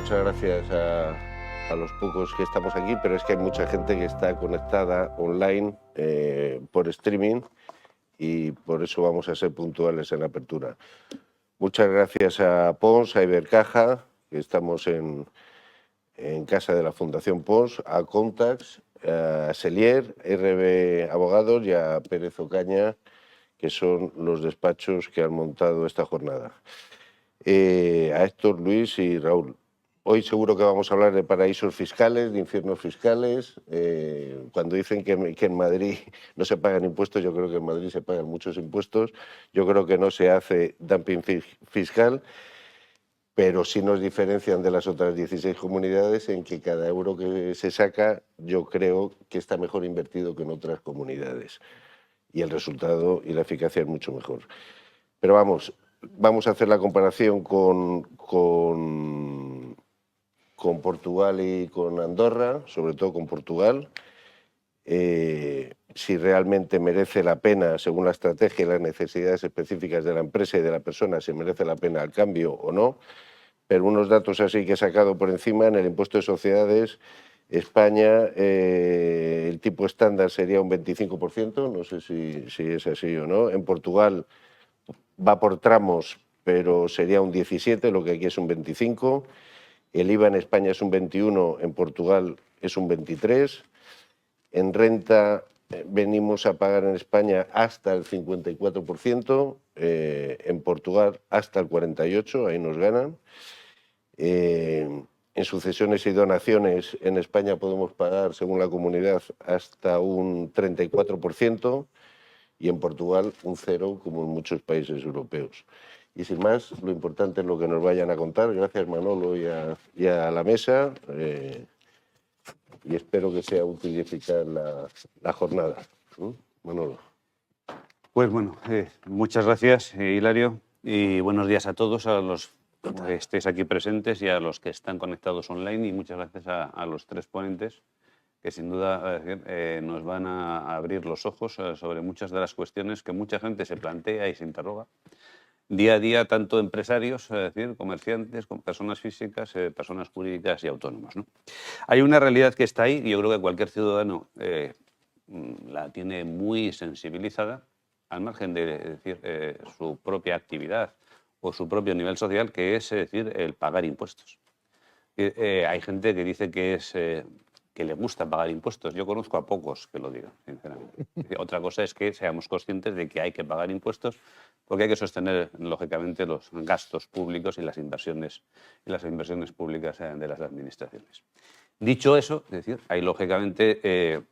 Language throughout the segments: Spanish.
muchas gracias a los pocos que estamos aquí, pero es que hay mucha gente que está conectada online por streaming y por eso vamos a ser puntuales en la apertura. Muchas gracias a Pons, a Ibercaja, que estamos en casa de la Fundación Pons, a Contax, a Selier, RB Abogados y a Pérez Ocaña, que son los despachos que han montado esta jornada. A Héctor, Luis y Raúl. Hoy seguro que vamos a hablar de paraísos fiscales, de infiernos fiscales. Cuando dicen que en Madrid no se pagan impuestos, yo creo que en Madrid se pagan muchos impuestos. Yo creo que no se hace dumping fiscal, pero sí nos diferencian de las otras 16 comunidades en que cada euro que se saca yo creo que está mejor invertido que en otras comunidades. Y el resultado y la eficacia es mucho mejor. Pero vamos a hacer la comparación con Portugal y con Andorra, sobre todo con Portugal. Si realmente merece la pena, según la estrategia y las necesidades específicas de la empresa y de la persona, si merece la pena el cambio o no. Pero unos datos así que he sacado por encima: en el impuesto de sociedades, España, el tipo estándar sería un 25%, no sé si es así o no. En Portugal va por tramos, pero sería un 17%, lo que aquí es un 25%. El IVA en España es un 21%, en Portugal es un 23%. En renta venimos a pagar en España hasta el 54%, en Portugal hasta el 48%, ahí nos ganan. En sucesiones y donaciones en España podemos pagar, según la comunidad, hasta un 34%. Y en Portugal un 0%, como en muchos países europeos. Y sin más, lo importante es lo que nos vayan a contar. Gracias, Manolo, y a la mesa. Y espero que sea útil y eficaz la jornada. Manolo. Pues bueno, muchas gracias, Hilario, y buenos días a todos, a los que estéis aquí presentes y a los que están conectados online, y muchas gracias a los tres ponentes, que sin duda nos van a abrir los ojos sobre muchas de las cuestiones que mucha gente se plantea y se interroga día a día, tanto empresarios, es decir, comerciantes, con personas físicas, personas jurídicas y autónomos, ¿no? Hay una realidad que está ahí y yo creo que cualquier ciudadano la tiene muy sensibilizada, al margen de decir, su propia actividad o su propio nivel social, que es decir, el pagar impuestos. Hay gente que dice que le gusta pagar impuestos. Yo conozco a pocos que lo digan, sinceramente. Otra cosa es que seamos conscientes de que hay que pagar impuestos porque hay que sostener, lógicamente, los gastos públicos y las inversiones públicas de las administraciones. Dicho eso, es decir, hay lógicamente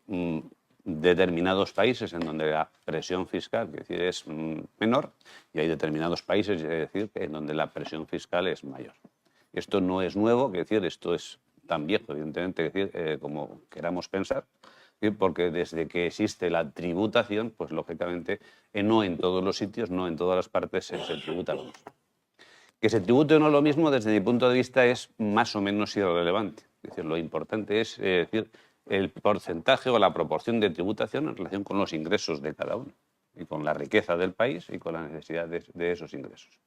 determinados países en donde la presión fiscal, es decir, es menor, y hay determinados países, es decir, en donde la presión fiscal es mayor. Esto no es nuevo, es decir, esto es tan viejo, evidentemente, es decir, como queramos pensar, porque desde que existe la tributación, pues lógicamente no en todos los sitios, no en todas las partes se tributa lo mismo. Que se tribute o no lo mismo, desde mi punto de vista, es más o menos irrelevante. Es decir, lo importante es decir, el porcentaje o la proporción de tributación en relación con los ingresos de cada uno, y con la riqueza del país y con la necesidad de esos ingresos.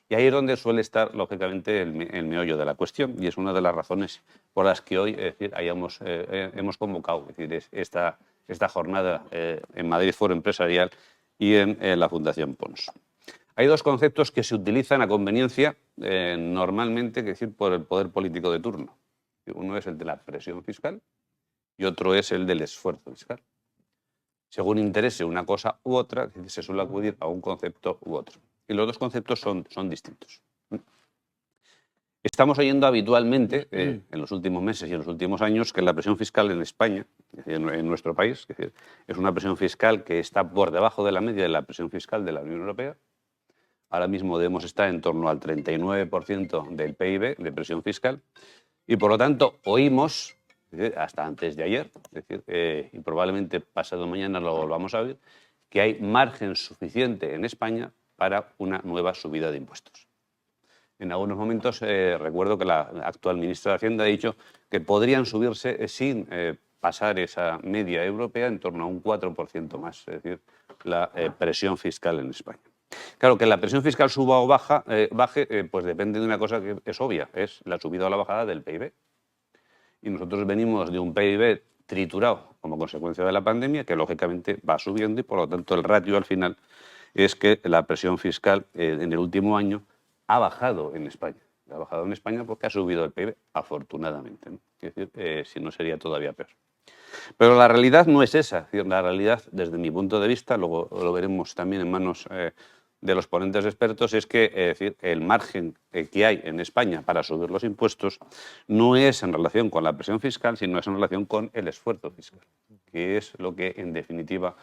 Y ahí es donde suele estar, lógicamente, el meollo de la cuestión, y es una de las razones por las que hoy es decir, hemos convocado es decir, esta jornada en Madrid Foro Empresarial y en la Fundación Pons. Hay dos conceptos que se utilizan a conveniencia normalmente, es decir, por el poder político de turno. Uno es el de la presión fiscal y otro es el del esfuerzo fiscal. Según interese una cosa u otra, se suele acudir a un concepto u otro. Y los dos conceptos son distintos. Estamos oyendo habitualmente, en los últimos meses y en los últimos años, que la presión fiscal en España, en nuestro país, es una presión fiscal que está por debajo de la media de la presión fiscal de la Unión Europea. Ahora mismo debemos estar en torno al 39% del PIB de presión fiscal y, por lo tanto, oímos, hasta antes de ayer, es decir, y probablemente pasado mañana lo volvamos a oír, que hay margen suficiente en España para una nueva subida de impuestos. En algunos momentos recuerdo que la actual ministra de Hacienda ha dicho que podrían subirse sin pasar esa media europea en torno a un 4% más, es decir, la presión fiscal en España. Claro, que la presión fiscal suba o baje, pues depende de una cosa que es obvia, es la subida o la bajada del PIB. Y nosotros venimos de un PIB triturado como consecuencia de la pandemia, que lógicamente va subiendo y por lo tanto el ratio al final es que la presión fiscal en el último año ha bajado en España. Ha bajado en España porque ha subido el PIB, afortunadamente, ¿no? Es decir, si no sería todavía peor. Pero la realidad no es esa. Es decir, la realidad, desde mi punto de vista, luego lo veremos también en manos de los ponentes expertos, es que decir, el margen que hay en España para subir los impuestos no es en relación con la presión fiscal, sino es en relación con el esfuerzo fiscal, que es lo que, en definitiva,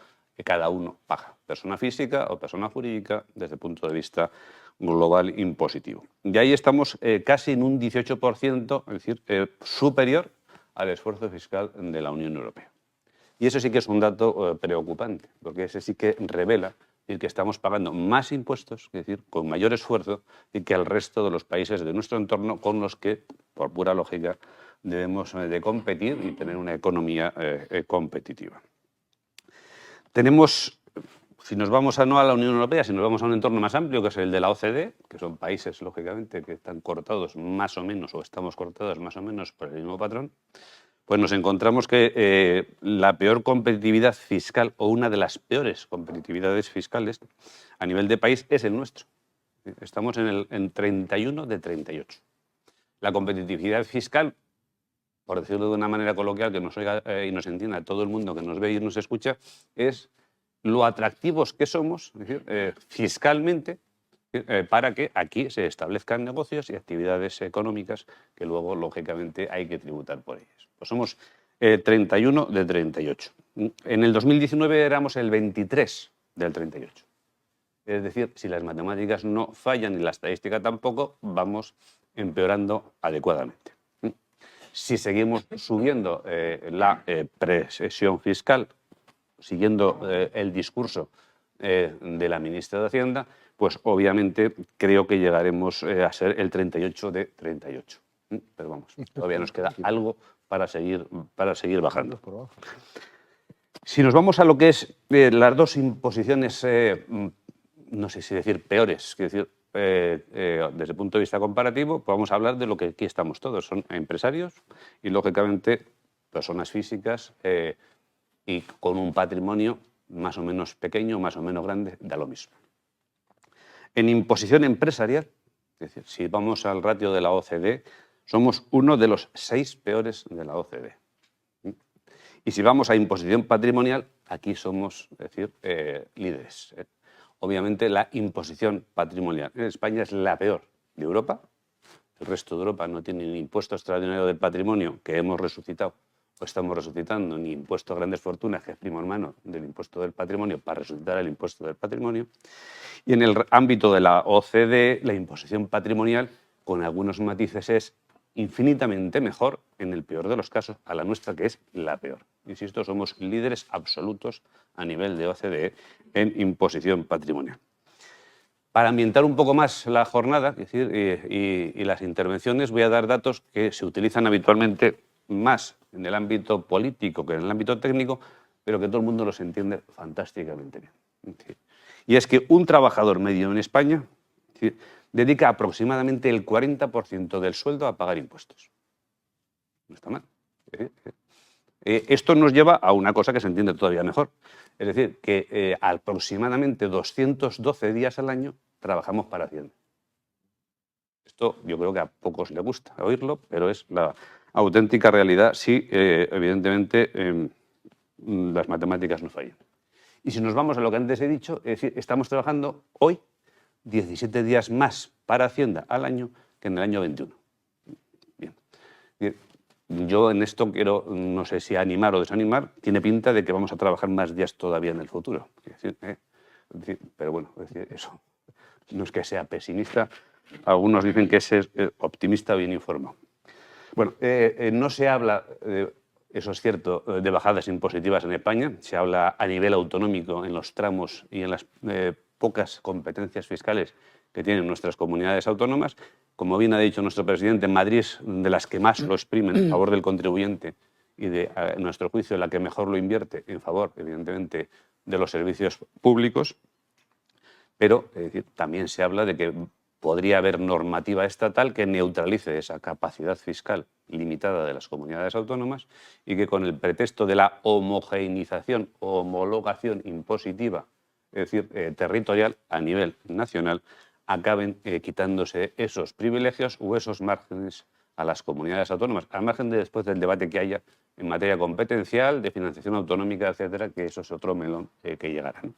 cada uno paga, persona física o persona jurídica, desde el punto de vista global impositivo. Y ahí estamos casi en un 18%, es decir, superior al esfuerzo fiscal de la Unión Europea. Y eso sí que es un dato preocupante, porque ese sí que revela que estamos pagando más impuestos, es decir, con mayor esfuerzo, y que el resto de los países de nuestro entorno con los que, por pura lógica, debemos de competir y tener una economía competitiva. Tenemos, si nos vamos no a la Unión Europea, si nos vamos a un entorno más amplio, que es el de la OCDE, que son países, lógicamente, que están cortados más o menos, o estamos cortados más o menos por el mismo patrón, pues nos encontramos que la peor competitividad fiscal o una de las peores competitividades fiscales a nivel de país es el nuestro. Estamos en 31 de 38. La competitividad fiscal, por decirlo de una manera coloquial que nos oiga y nos entienda todo el mundo que nos ve y nos escucha, es lo atractivos que somos, es decir, fiscalmente, para que aquí se establezcan negocios y actividades económicas que luego, lógicamente, hay que tributar por ellas. Pues somos 31 de 38. En el 2019 éramos el 23 del 38. Es decir, si las matemáticas no fallan y la estadística tampoco, vamos empeorando adecuadamente. Si seguimos subiendo la presión fiscal, siguiendo el discurso de la ministra de Hacienda, pues obviamente creo que llegaremos a ser el 38 de 38. Pero vamos, todavía nos queda algo para seguir bajando. Si nos vamos a lo que es las dos imposiciones, no sé si decir peores, es decir, desde el punto de vista comparativo, pues vamos a hablar de lo que aquí estamos todos, son empresarios y, lógicamente, personas físicas y con un patrimonio más o menos pequeño, más o menos grande, da lo mismo. En imposición empresarial, es decir, si vamos al ratio de la OCDE, somos uno de los 6 peores de la OCDE. Y si vamos a imposición patrimonial, aquí somos, es decir, líderes. Obviamente la imposición patrimonial en España es la peor de Europa. El resto de Europa no tiene ni impuesto extraordinario del patrimonio, que hemos resucitado o estamos resucitando, ni impuesto a grandes fortunas, que es primo hermano del impuesto del patrimonio, para resucitar el impuesto del patrimonio. Y en el ámbito de la OCDE, la imposición patrimonial, con algunos matices, es infinitamente mejor, en el peor de los casos, a la nuestra, que es la peor. Insisto, somos líderes absolutos a nivel de OCDE en imposición patrimonial. Para ambientar un poco más la jornada, es decir, y las intervenciones, voy a dar datos que se utilizan habitualmente más en el ámbito político que en el ámbito técnico, pero que todo el mundo los entiende fantásticamente bien. Y es que un trabajador medio en España dedica aproximadamente el 40% del sueldo a pagar impuestos. No está mal. Esto nos lleva a una cosa que se entiende todavía mejor. Es decir, que aproximadamente 212 días al año trabajamos para Hacienda. Esto yo creo que a pocos les gusta oírlo, pero es la auténtica realidad si, evidentemente, las matemáticas no fallan. Y si nos vamos a lo que antes he dicho, es decir, estamos trabajando hoy 17 días más para Hacienda al año que en el año 21. Bien. Yo en esto quiero, no sé si animar o desanimar, tiene pinta de que vamos a trabajar más días todavía en el futuro. Pero bueno, eso no es que sea pesimista, algunos dicen que es optimista o bien informado. Bueno, no se habla, eso es cierto, de bajadas impositivas en España, se habla a nivel autonómico en los tramos y en las pocas competencias fiscales que tienen nuestras comunidades autónomas. Como bien ha dicho nuestro presidente, Madrid es de las que más lo exprimen a favor del contribuyente y, a nuestro juicio, la que mejor lo invierte en favor, evidentemente, de los servicios públicos. pero es decir, también se habla de que podría haber normativa estatal que neutralice esa capacidad fiscal limitada de las comunidades autónomas y que con el pretexto de la homogeneización o homologación impositiva, es decir, territorial a nivel nacional, acaben quitándose esos privilegios o esos márgenes a las comunidades autónomas, al margen de después del debate que haya en materia competencial, de financiación autonómica, etcétera, que eso es otro melón que llegará, ¿no?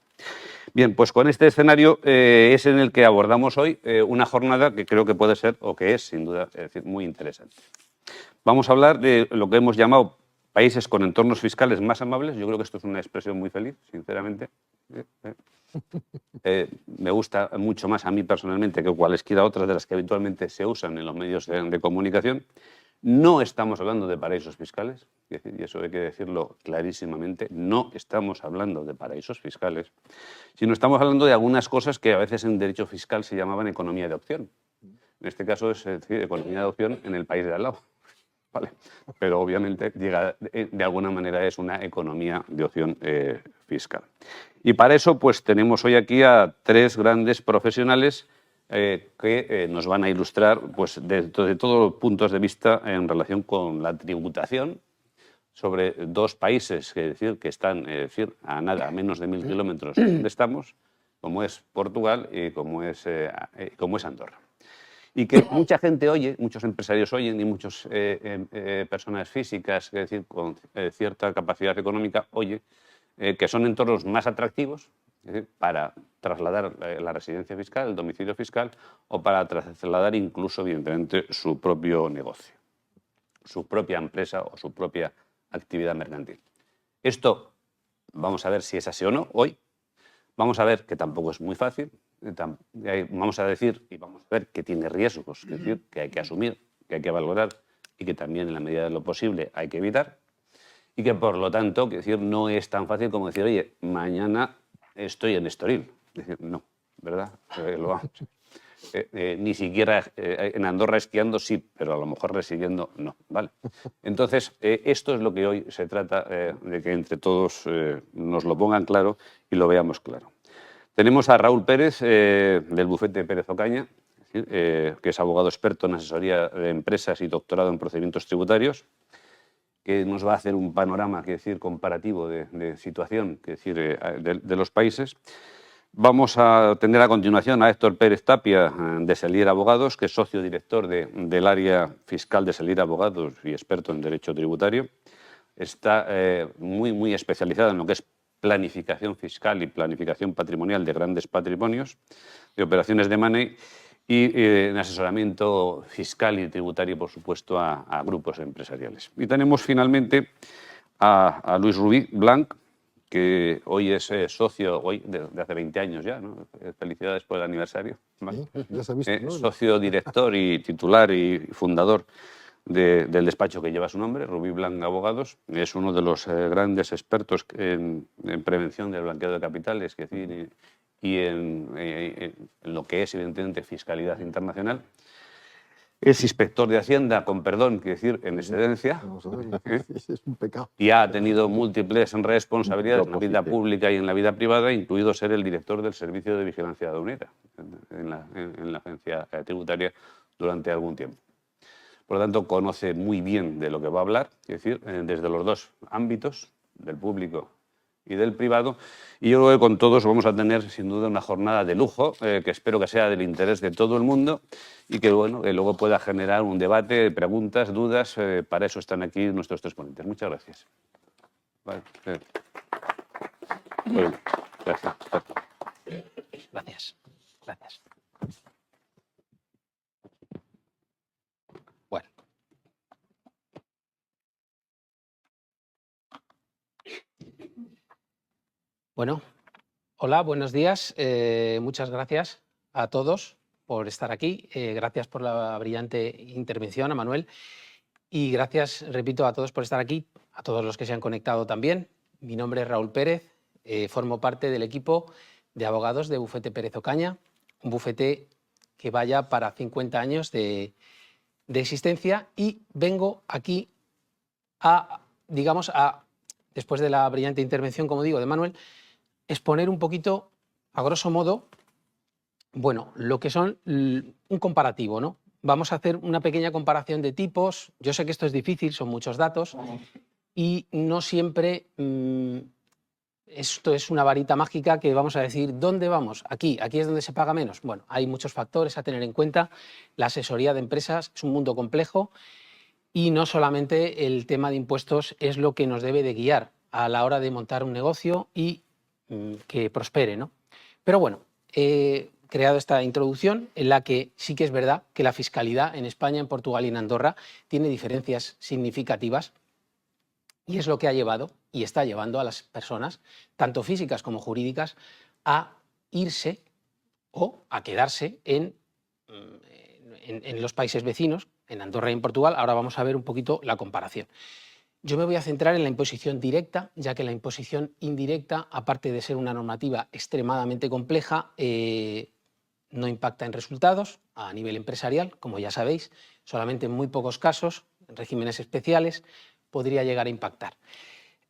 Bien, pues con este escenario es en el que abordamos hoy una jornada que creo que puede ser, o que es, sin duda, es decir, muy interesante. Vamos a hablar de lo que hemos llamado países con entornos fiscales más amables. Yo creo que esto es una expresión muy feliz, sinceramente. Me gusta mucho más a mí personalmente que cualesquiera otras de las que habitualmente se usan en los medios de comunicación. No estamos hablando de paraísos fiscales, y eso hay que decirlo clarísimamente, no estamos hablando de paraísos fiscales, sino estamos hablando de algunas cosas que a veces en derecho fiscal se llamaban economía de opción. En este caso es decir, economía de opción en el país de al lado. ¿Vale? Pero obviamente de alguna manera es una economía de opción fiscal. Y para eso pues tenemos hoy aquí a tres grandes profesionales que nos van a ilustrar pues, desde todos los puntos de vista en relación con la tributación sobre dos países que están a nada, a menos de 1000 kilómetros donde estamos, como es Portugal y como es Andorra. Y que mucha gente oye, muchos empresarios oyen y muchas personas físicas, es decir, con cierta capacidad económica, oye que son entornos más atractivos, es decir, para trasladar la residencia fiscal, el domicilio fiscal, o para trasladar incluso, evidentemente, su propio negocio, su propia empresa o su propia actividad mercantil. Esto, vamos a ver si es así o no hoy. Vamos a ver que tampoco es muy fácil. Vamos a decir y vamos a ver que tiene riesgos, es decir, que hay que asumir, que hay que valorar y que también en la medida de lo posible hay que evitar. Y que por lo tanto, es decir, no es tan fácil como decir, oye, mañana estoy en Estoril. Es decir, no, ¿verdad? Lo vamos. Ni siquiera en Andorra esquiando sí, pero a lo mejor residiendo no, ¿vale? Entonces, esto es lo que hoy se trata de que entre todos nos lo pongan claro y lo veamos claro. Tenemos a Raúl Pérez, del bufete Pérez Ocaña, que es abogado experto en asesoría de empresas y doctorado en procedimientos tributarios, que nos va a hacer un panorama, comparativo de situación, de los países. Vamos a tener a continuación a Héctor Pérez Tapia, de Selier Abogados, que es socio director del área fiscal de Selier Abogados y experto en derecho tributario. Está muy especializado en lo que es planificación fiscal y planificación patrimonial de grandes patrimonios, de operaciones de money y en asesoramiento fiscal y tributario, por supuesto, a grupos empresariales. Y tenemos finalmente a Luis Rubí Blanc, que hoy es socio, hoy de hace 20 años ya, ¿no? Felicidades por el aniversario. ¿Vale? Ya se ha visto, ¿no? Socio director y titular y fundador del despacho que lleva su nombre, Rubí Blanc Abogados. Es uno de los grandes expertos en prevención del blanqueo de capitales, y en lo que es, evidentemente, fiscalidad internacional. Es inspector de Hacienda, con perdón, en excedencia. Vamos a ver, es un pecado. Y ha tenido múltiples responsabilidades en la vida pública y en la vida privada, incluido ser el director del Servicio de Vigilancia Aduanera en la agencia tributaria durante algún tiempo. Por lo tanto, conoce muy bien de lo que va a hablar, desde los dos ámbitos, del público y del privado. Y yo creo que con todos vamos a tener, sin duda, una jornada de lujo, que espero que sea del interés de todo el mundo y que luego pueda generar un debate, preguntas, dudas. Para eso están aquí nuestros tres ponentes. Muchas gracias. Vale. Bueno, gracias. Gracias. Gracias. Bueno. Bueno, hola, buenos días. Muchas gracias a todos por estar aquí. Gracias por la brillante intervención, a Manuel. Y gracias, repito, a todos por estar aquí, a todos los que se han conectado también. Mi nombre es Raúl Pérez, formo parte del equipo de abogados de Bufete Pérez Ocaña, un bufete que vaya para 50 años de existencia, y vengo aquí después de la brillante intervención, como digo, de Manuel, exponer un poquito, a grosso modo, Bueno, lo que son un comparativo, ¿no? Vamos a hacer una pequeña comparación de tipos. Yo sé que esto es difícil, son muchos datos y no siempre esto es una varita mágica que vamos a decir, ¿dónde vamos? Aquí es donde se paga menos. Bueno, hay muchos factores a tener en cuenta. La asesoría de empresas es un mundo complejo y no solamente el tema de impuestos es lo que nos debe de guiar a la hora de montar un negocio y que prospere, ¿no? Pero bueno, he creado esta introducción en la que sí que es verdad que la fiscalidad en España, en Portugal y en Andorra tiene diferencias significativas y es lo que ha llevado y está llevando a las personas, tanto físicas como jurídicas, a irse o a quedarse en los países vecinos, en Andorra y en Portugal. Ahora vamos a ver un poquito la comparación. Yo me voy a centrar en la imposición directa, ya que la imposición indirecta, aparte de ser una normativa extremadamente compleja, no impacta en resultados a nivel empresarial, como ya sabéis, solamente en muy pocos casos, en regímenes especiales, podría llegar a impactar.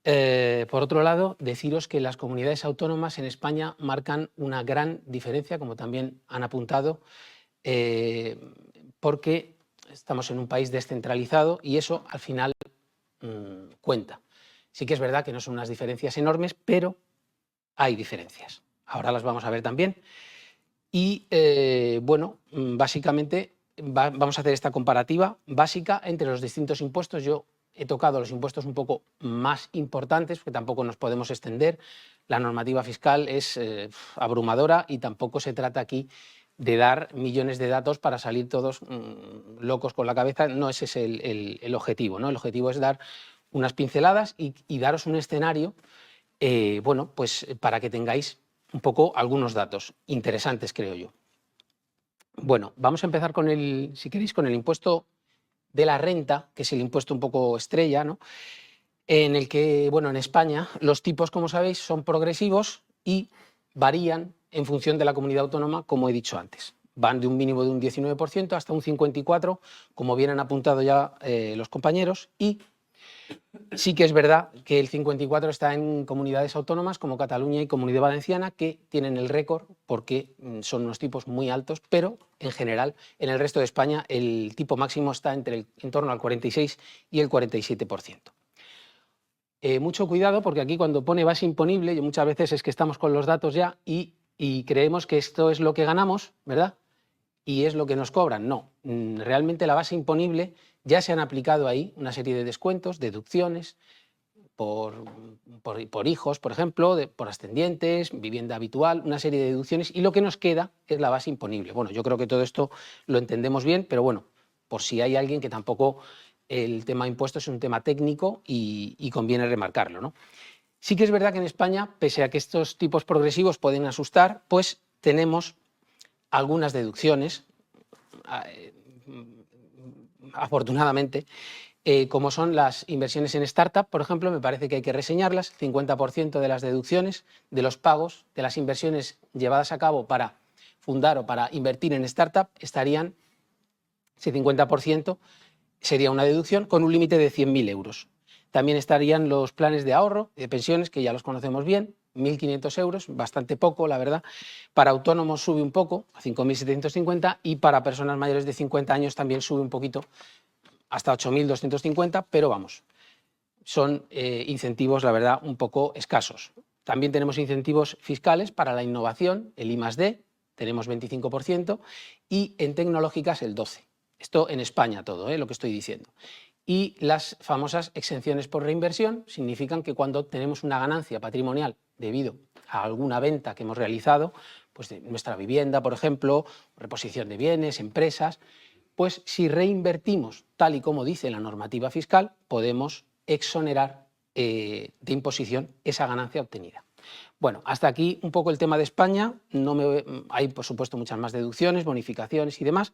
Por otro lado, deciros que las comunidades autónomas en España marcan una gran diferencia, como también han apuntado, porque estamos en un país descentralizado y eso al final cuenta. Sí que es verdad que no son unas diferencias enormes, pero hay diferencias. Ahora las vamos a ver también. Y bueno, básicamente vamos a hacer esta comparativa básica entre los distintos impuestos. Yo he tocado los impuestos un poco más importantes, porque tampoco nos podemos extender. La normativa fiscal es abrumadora y tampoco se trata aquí de dar millones de datos para salir todos locos con la cabeza. No ese es el objetivo, ¿no? El objetivo es dar unas pinceladas y daros un escenario, bueno, pues para que tengáis un poco algunos datos interesantes, creo yo. Bueno, vamos a empezar con si queréis, con el impuesto de la renta, que es el impuesto un poco estrella, ¿no? En el que, bueno, en España los tipos, como sabéis, son progresivos y varían en función de la comunidad autónoma, como he dicho antes. Van de un mínimo de un 19% hasta un 54%, como bien han apuntado ya los compañeros, y sí que es verdad que el 54 está en comunidades autónomas como Cataluña y Comunidad Valenciana, que tienen el récord porque son unos tipos muy altos, pero en general en el resto de España el tipo máximo está en torno al 46 y el 47%. Mucho cuidado porque aquí cuando pone base imponible, y muchas veces es que estamos con los datos ya y creemos que esto es lo que ganamos, ¿verdad? Y es lo que nos cobran. No, realmente la base imponible ya se han aplicado ahí una serie de descuentos, deducciones por hijos, por ejemplo, por ascendientes, vivienda habitual, una serie de deducciones, y lo que nos queda es la base imponible. Bueno, yo creo que todo esto lo entendemos bien, pero bueno, por si hay alguien que tampoco el tema de impuestos es un tema técnico y conviene remarcarlo, ¿no? Sí que es verdad que en España, pese a que estos tipos progresivos pueden asustar, pues tenemos algunas deducciones, afortunadamente, como son las inversiones en startup, por ejemplo, me parece que hay que reseñarlas. 50% de las deducciones de los pagos de las inversiones llevadas a cabo para fundar o para invertir en startup estarían, ese 50% sería una deducción con un límite de 100.000 euros. También estarían los planes de ahorro, de pensiones, que ya los conocemos bien, 1.500 euros, bastante poco, la verdad. Para autónomos sube un poco, a 5.750, y para personas mayores de 50 años también sube un poquito, hasta 8.250, pero vamos, son incentivos, la verdad, un poco escasos. También tenemos incentivos fiscales para la innovación, el I+D, tenemos 25%, y en tecnológicas el 12%. Esto en España todo, lo que estoy diciendo. Y las famosas exenciones por reinversión significan que cuando tenemos una ganancia patrimonial debido a alguna venta que hemos realizado, pues de nuestra vivienda, por ejemplo, reposición de bienes, empresas, pues si reinvertimos tal y como dice la normativa fiscal, podemos exonerar de imposición esa ganancia obtenida. Bueno, hasta aquí un poco el tema de España. Hay, por supuesto, muchas más deducciones, bonificaciones y demás.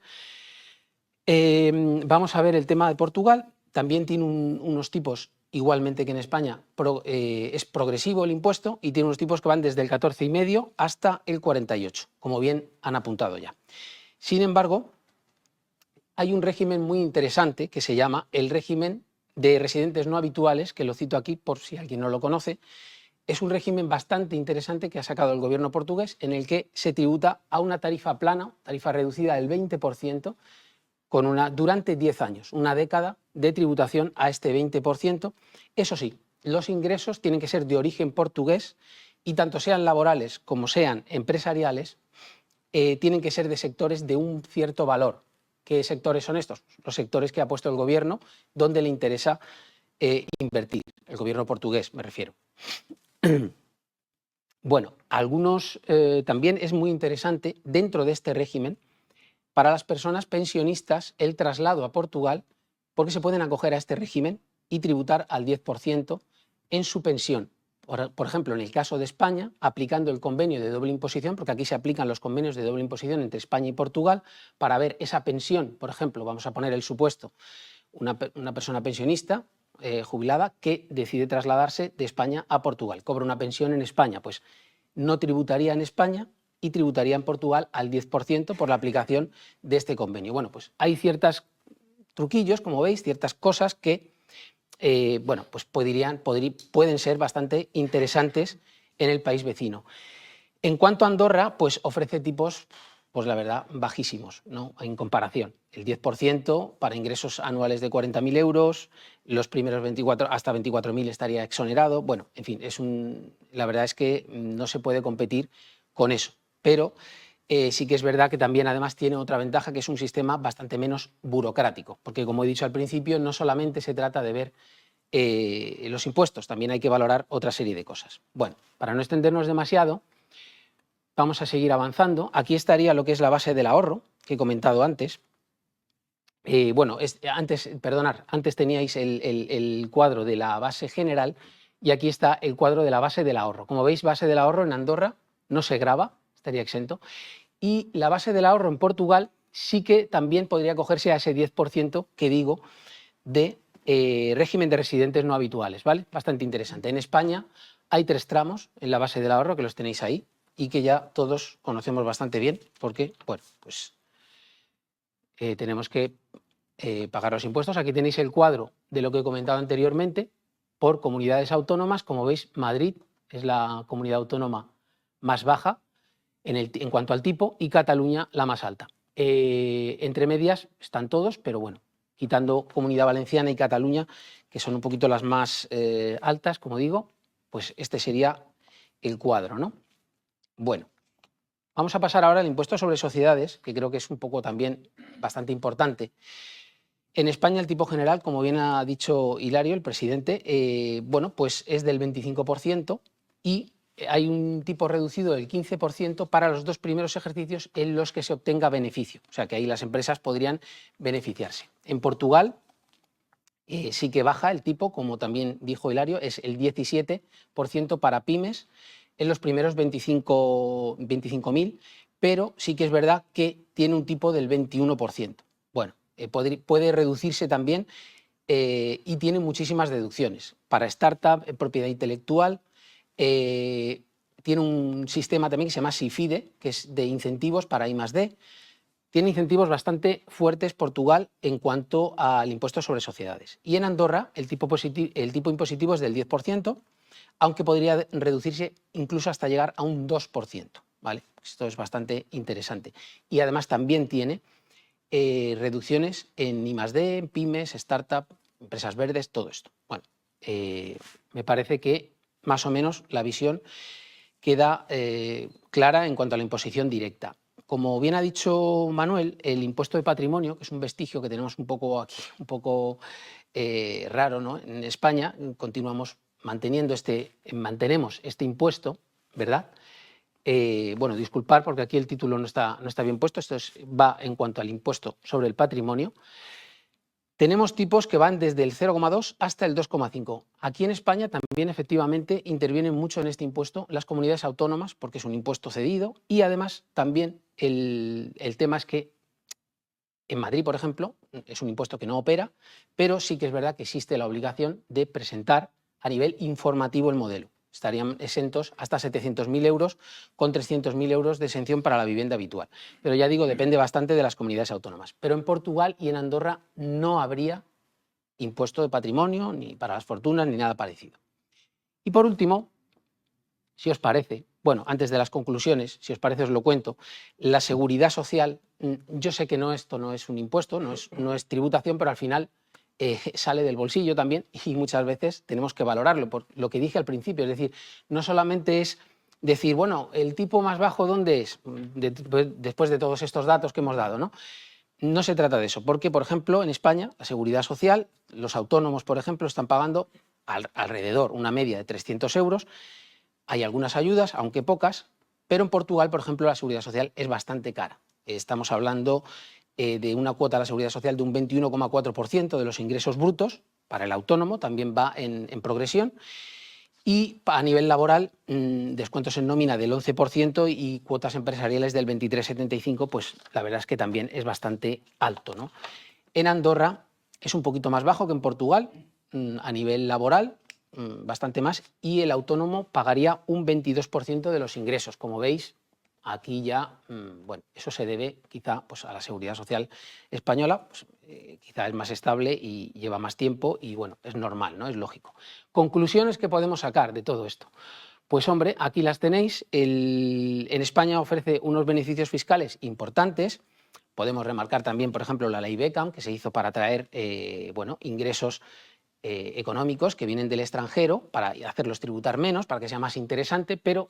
Vamos a ver el tema de Portugal. También tiene unos tipos, igualmente que en España, es progresivo el impuesto y tiene unos tipos que van desde el 14,5 hasta el 48, como bien han apuntado ya. Sin embargo, hay un régimen muy interesante que se llama el régimen de residentes no habituales, que lo cito aquí por si alguien no lo conoce, es un régimen bastante interesante que ha sacado el gobierno portugués, en el que se tributa a una tarifa plana, tarifa reducida del 20%, durante 10 años, una década de tributación a este 20%. Eso sí, los ingresos tienen que ser de origen portugués y tanto sean laborales como sean empresariales, tienen que ser de sectores de un cierto valor. ¿Qué sectores son estos? Los sectores que ha puesto el gobierno donde le interesa invertir, el gobierno portugués me refiero. Bueno, también es muy interesante dentro de este régimen para las personas pensionistas el traslado a Portugal, porque se pueden acoger a este régimen y tributar al 10% en su pensión. Por ejemplo, en el caso de España, aplicando el convenio de doble imposición, porque aquí se aplican los convenios de doble imposición entre España y Portugal, para ver esa pensión, por ejemplo, vamos a poner el supuesto, una persona pensionista jubilada que decide trasladarse de España a Portugal, cobra una pensión en España, pues no tributaría en España y tributaría en Portugal al 10% por la aplicación de este convenio. Bueno, pues hay ciertos truquillos, como veis, ciertas cosas que bueno, pues pueden ser bastante interesantes en el país vecino. En cuanto a Andorra, pues ofrece tipos, pues la verdad, bajísimos, ¿no? En comparación. El 10% para ingresos anuales de 40.000 euros, los primeros 24, hasta 24.000 estaría exonerado. Bueno, en fin, la verdad es que no se puede competir con eso. Pero sí que es verdad que también además tiene otra ventaja, que es un sistema bastante menos burocrático, porque como he dicho al principio, no solamente se trata de ver los impuestos, también hay que valorar otra serie de cosas. Bueno, para no extendernos demasiado, vamos a seguir avanzando. Aquí estaría lo que es la base del ahorro, que he comentado antes. Bueno, antes teníais el cuadro de la base general y aquí está el cuadro de la base del ahorro. Como veis, base del ahorro en Andorra no se grava, estaría exento. Y la base del ahorro en Portugal sí que también podría acogerse a ese 10% que digo de régimen de residentes no habituales, ¿vale? Bastante interesante. En España hay 3 tramos en la base del ahorro, que los tenéis ahí, y que ya todos conocemos bastante bien, porque, bueno, pues tenemos que pagar los impuestos. Aquí tenéis el cuadro de lo que he comentado anteriormente, por comunidades autónomas. Como veis, Madrid es la comunidad autónoma más baja en cuanto al tipo y Cataluña la más alta. Entre medias están todos, pero bueno, quitando Comunidad Valenciana y Cataluña, que son un poquito las más altas, como digo, pues este sería el cuadro, ¿no? Bueno, vamos a pasar ahora al impuesto sobre sociedades, que creo que es un poco también bastante importante. En España el tipo general, como bien ha dicho Hilario, el presidente, bueno, pues es del 25% y hay un tipo reducido del 15% para los 2 primeros ejercicios en los que se obtenga beneficio. O sea que ahí las empresas podrían beneficiarse. En Portugal sí que baja el tipo, como también dijo Hilario, es el 17% para pymes en los primeros 25.000, pero sí que es verdad que tiene un tipo del 21%. Bueno, puede reducirse también y tiene muchísimas deducciones. Para startup, propiedad intelectual, tiene un sistema también que se llama SIFIDE, que es de incentivos para I+D. Tiene incentivos bastante fuertes Portugal en cuanto al impuesto sobre sociedades. Y en Andorra el tipo impositivo es del 10%, aunque podría reducirse incluso hasta llegar a un 2%. ¿Vale? Esto es bastante interesante. Y además también tiene reducciones en I+D, en pymes, startup, empresas verdes, todo esto. Bueno, me parece que más o menos la visión queda clara en cuanto a la imposición directa. Como bien ha dicho Manuel, el impuesto de patrimonio, que es un vestigio que tenemos un poco aquí, un poco raro, ¿no? En España mantenemos este impuesto, ¿verdad? Bueno, disculpar porque aquí el título no está bien puesto, esto va en cuanto al impuesto sobre el patrimonio. Tenemos tipos que van desde el 0,2 hasta el 2,5. Aquí en España también efectivamente intervienen mucho en este impuesto las comunidades autónomas porque es un impuesto cedido y además también el tema es que en Madrid, por ejemplo, es un impuesto que no opera, pero sí que es verdad que existe la obligación de presentar a nivel informativo el modelo. Estarían exentos hasta 700.000 euros con 300.000 euros de exención para la vivienda habitual. Pero ya digo, depende bastante de las comunidades autónomas. Pero en Portugal y en Andorra no habría impuesto de patrimonio, ni para las fortunas, ni nada parecido. Y por último, si os parece, bueno, antes de las conclusiones, si os parece os lo cuento, la seguridad social, yo sé que esto no es un impuesto, no es tributación, pero al final sale del bolsillo también y muchas veces tenemos que valorarlo, por lo que dije al principio, es decir, no solamente es decir, bueno, el tipo más bajo, ¿dónde es? Después de todos estos datos que hemos dado, ¿no? No se trata de eso, porque, por ejemplo, en España, la seguridad social, los autónomos, por ejemplo, están pagando alrededor una media de 300 euros. Hay algunas ayudas, aunque pocas, pero en Portugal, por ejemplo, la seguridad social es bastante cara. Estamos hablando de una cuota de la seguridad social de un 21,4% de los ingresos brutos. Para el autónomo también va en progresión. Y a nivel laboral, descuentos en nómina del 11% y cuotas empresariales del 23,75%, pues la verdad es que también es bastante alto, ¿no? En Andorra es un poquito más bajo que en Portugal, a nivel laboral, bastante más, y el autónomo pagaría un 22% de los ingresos. Como veis, aquí ya, bueno, eso se debe quizá pues, a la seguridad social española, pues, quizá es más estable y lleva más tiempo y bueno, es normal, ¿no? Es lógico. Conclusiones que podemos sacar de todo esto. Pues hombre, aquí las tenéis. En España ofrece unos beneficios fiscales importantes. Podemos remarcar también, por ejemplo, la ley Beckham, que se hizo para atraer bueno, ingresos económicos que vienen del extranjero, para hacerlos tributar menos, para que sea más interesante, pero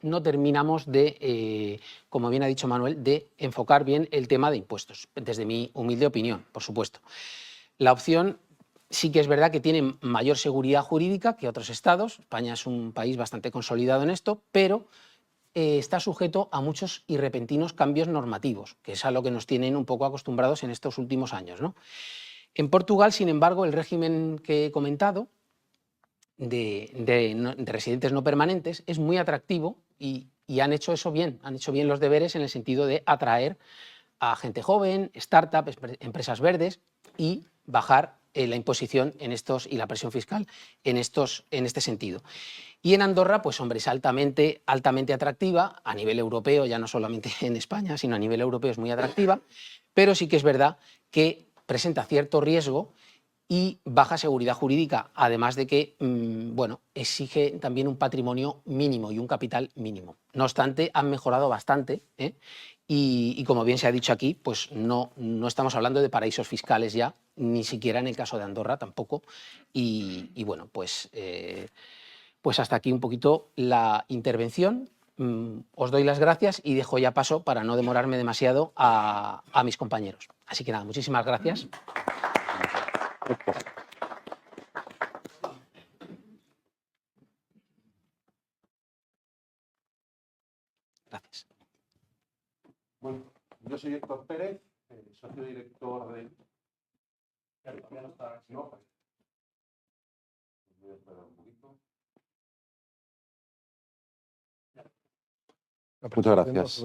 no terminamos de, como bien ha dicho Manuel, de enfocar bien el tema de impuestos, desde mi humilde opinión, por supuesto. La opción sí que es verdad que tiene mayor seguridad jurídica que otros estados. España es un país bastante consolidado en esto, pero está sujeto a muchos y repentinos cambios normativos, que es a lo que nos tienen un poco acostumbrados en estos últimos años, ¿no? En Portugal, sin embargo, el régimen que he comentado de residentes no permanentes es muy atractivo y han hecho eso bien, han hecho bien los deberes en el sentido de atraer a gente joven, startups, empresas verdes y bajar la imposición en estos y la presión fiscal en este sentido. Y en Andorra, pues hombre, es altamente atractiva a nivel europeo, ya no solamente en España, sino a nivel europeo es muy atractiva, pero sí que es verdad que presenta cierto riesgo y baja seguridad jurídica, además de que bueno, exige también un patrimonio mínimo y un capital mínimo. No obstante, han mejorado bastante, ¿eh? Y como bien se ha dicho aquí, pues no estamos hablando de paraísos fiscales ya, ni siquiera en el caso de Andorra tampoco. Y bueno, pues hasta aquí un poquito la intervención. Os doy las gracias y dejo ya paso, para no demorarme demasiado, a mis compañeros. Así que nada, muchísimas gracias. Gracias. Bueno, yo soy Héctor Pérez, socio director de... Muchas gracias.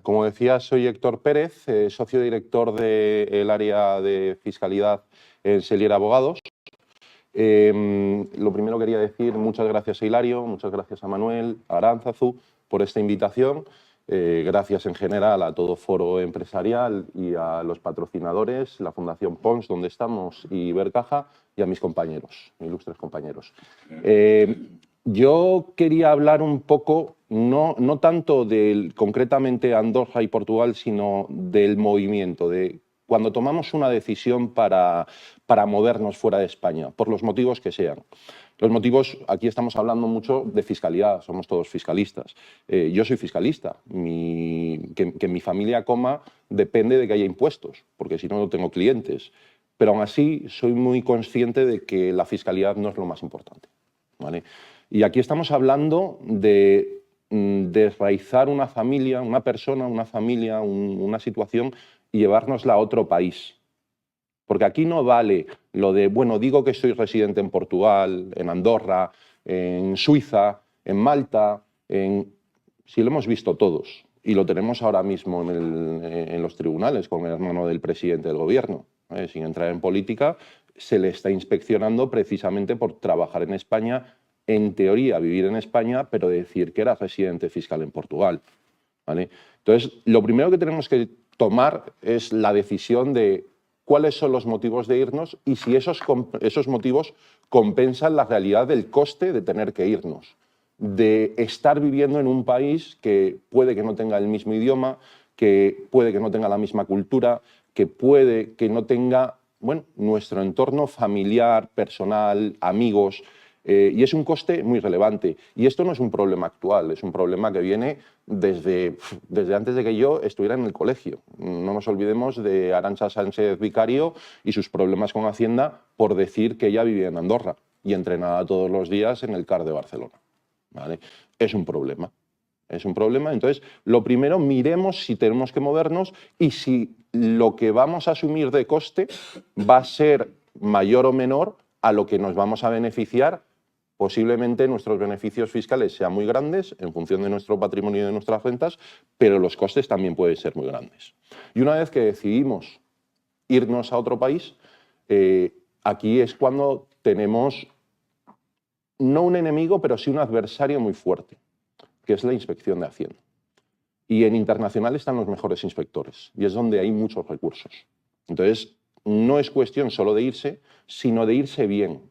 Como decía, soy Héctor Pérez, socio director del área de fiscalidad en Selier Abogados. Lo primero quería decir muchas gracias a Hilario, muchas gracias a Manuel, a Aránzazu por esta invitación. Gracias en general a todo Foro Empresarial y a los patrocinadores, la Fundación Pons, donde estamos, y Ibercaja, y a mis compañeros, ilustres compañeros. Yo quería hablar un poco, no tanto concretamente Andorra y Portugal, sino del movimiento, de cuando tomamos una decisión para movernos fuera de España, por los motivos que sean. Los motivos, aquí estamos hablando mucho de fiscalidad, somos todos fiscalistas. Yo soy fiscalista, que mi familia coma depende de que haya impuestos, porque si no, no tengo clientes. Pero aún así, soy muy consciente de que la fiscalidad no es lo más importante, ¿vale? Y aquí estamos hablando de desraizar una familia, una persona, una familia, una situación y llevárnosla a otro país. Porque aquí no vale lo de, bueno, digo que soy residente en Portugal, en Andorra, en Suiza, en Malta, si lo hemos visto todos y lo tenemos ahora mismo en los tribunales con el hermano del presidente del gobierno, sin entrar en política, se le está inspeccionando precisamente por trabajar en España, en teoría vivir en España, pero decir que era residente fiscal en Portugal, ¿vale? Entonces, lo primero que tenemos que tomar es la decisión de cuáles son los motivos de irnos y si esos motivos compensan la realidad del coste de tener que irnos, de estar viviendo en un país que puede que no tenga el mismo idioma, que puede que no tenga la misma cultura, que puede que no tenga, bueno, nuestro entorno familiar, personal, amigos, y es un coste muy relevante. Y esto no es un problema actual, es un problema que viene desde antes de que yo estuviera en el colegio. No nos olvidemos de Arantxa Sánchez Vicario y sus problemas con Hacienda por decir que ella vivía en Andorra y entrenaba todos los días en el CAR de Barcelona. ¿Vale? Es un problema. Es un problema. Entonces, lo primero, miremos si tenemos que movernos y si lo que vamos a asumir de coste va a ser mayor o menor a lo que nos vamos a beneficiar. Posiblemente nuestros beneficios fiscales sean muy grandes en función de nuestro patrimonio y de nuestras rentas, pero los costes también pueden ser muy grandes. Y una vez que decidimos irnos a otro país, aquí es cuando tenemos no un enemigo, pero sí un adversario muy fuerte, que es la inspección de Hacienda. Y en internacional están los mejores inspectores, y es donde hay muchos recursos. Entonces, no es cuestión solo de irse, sino de irse bien,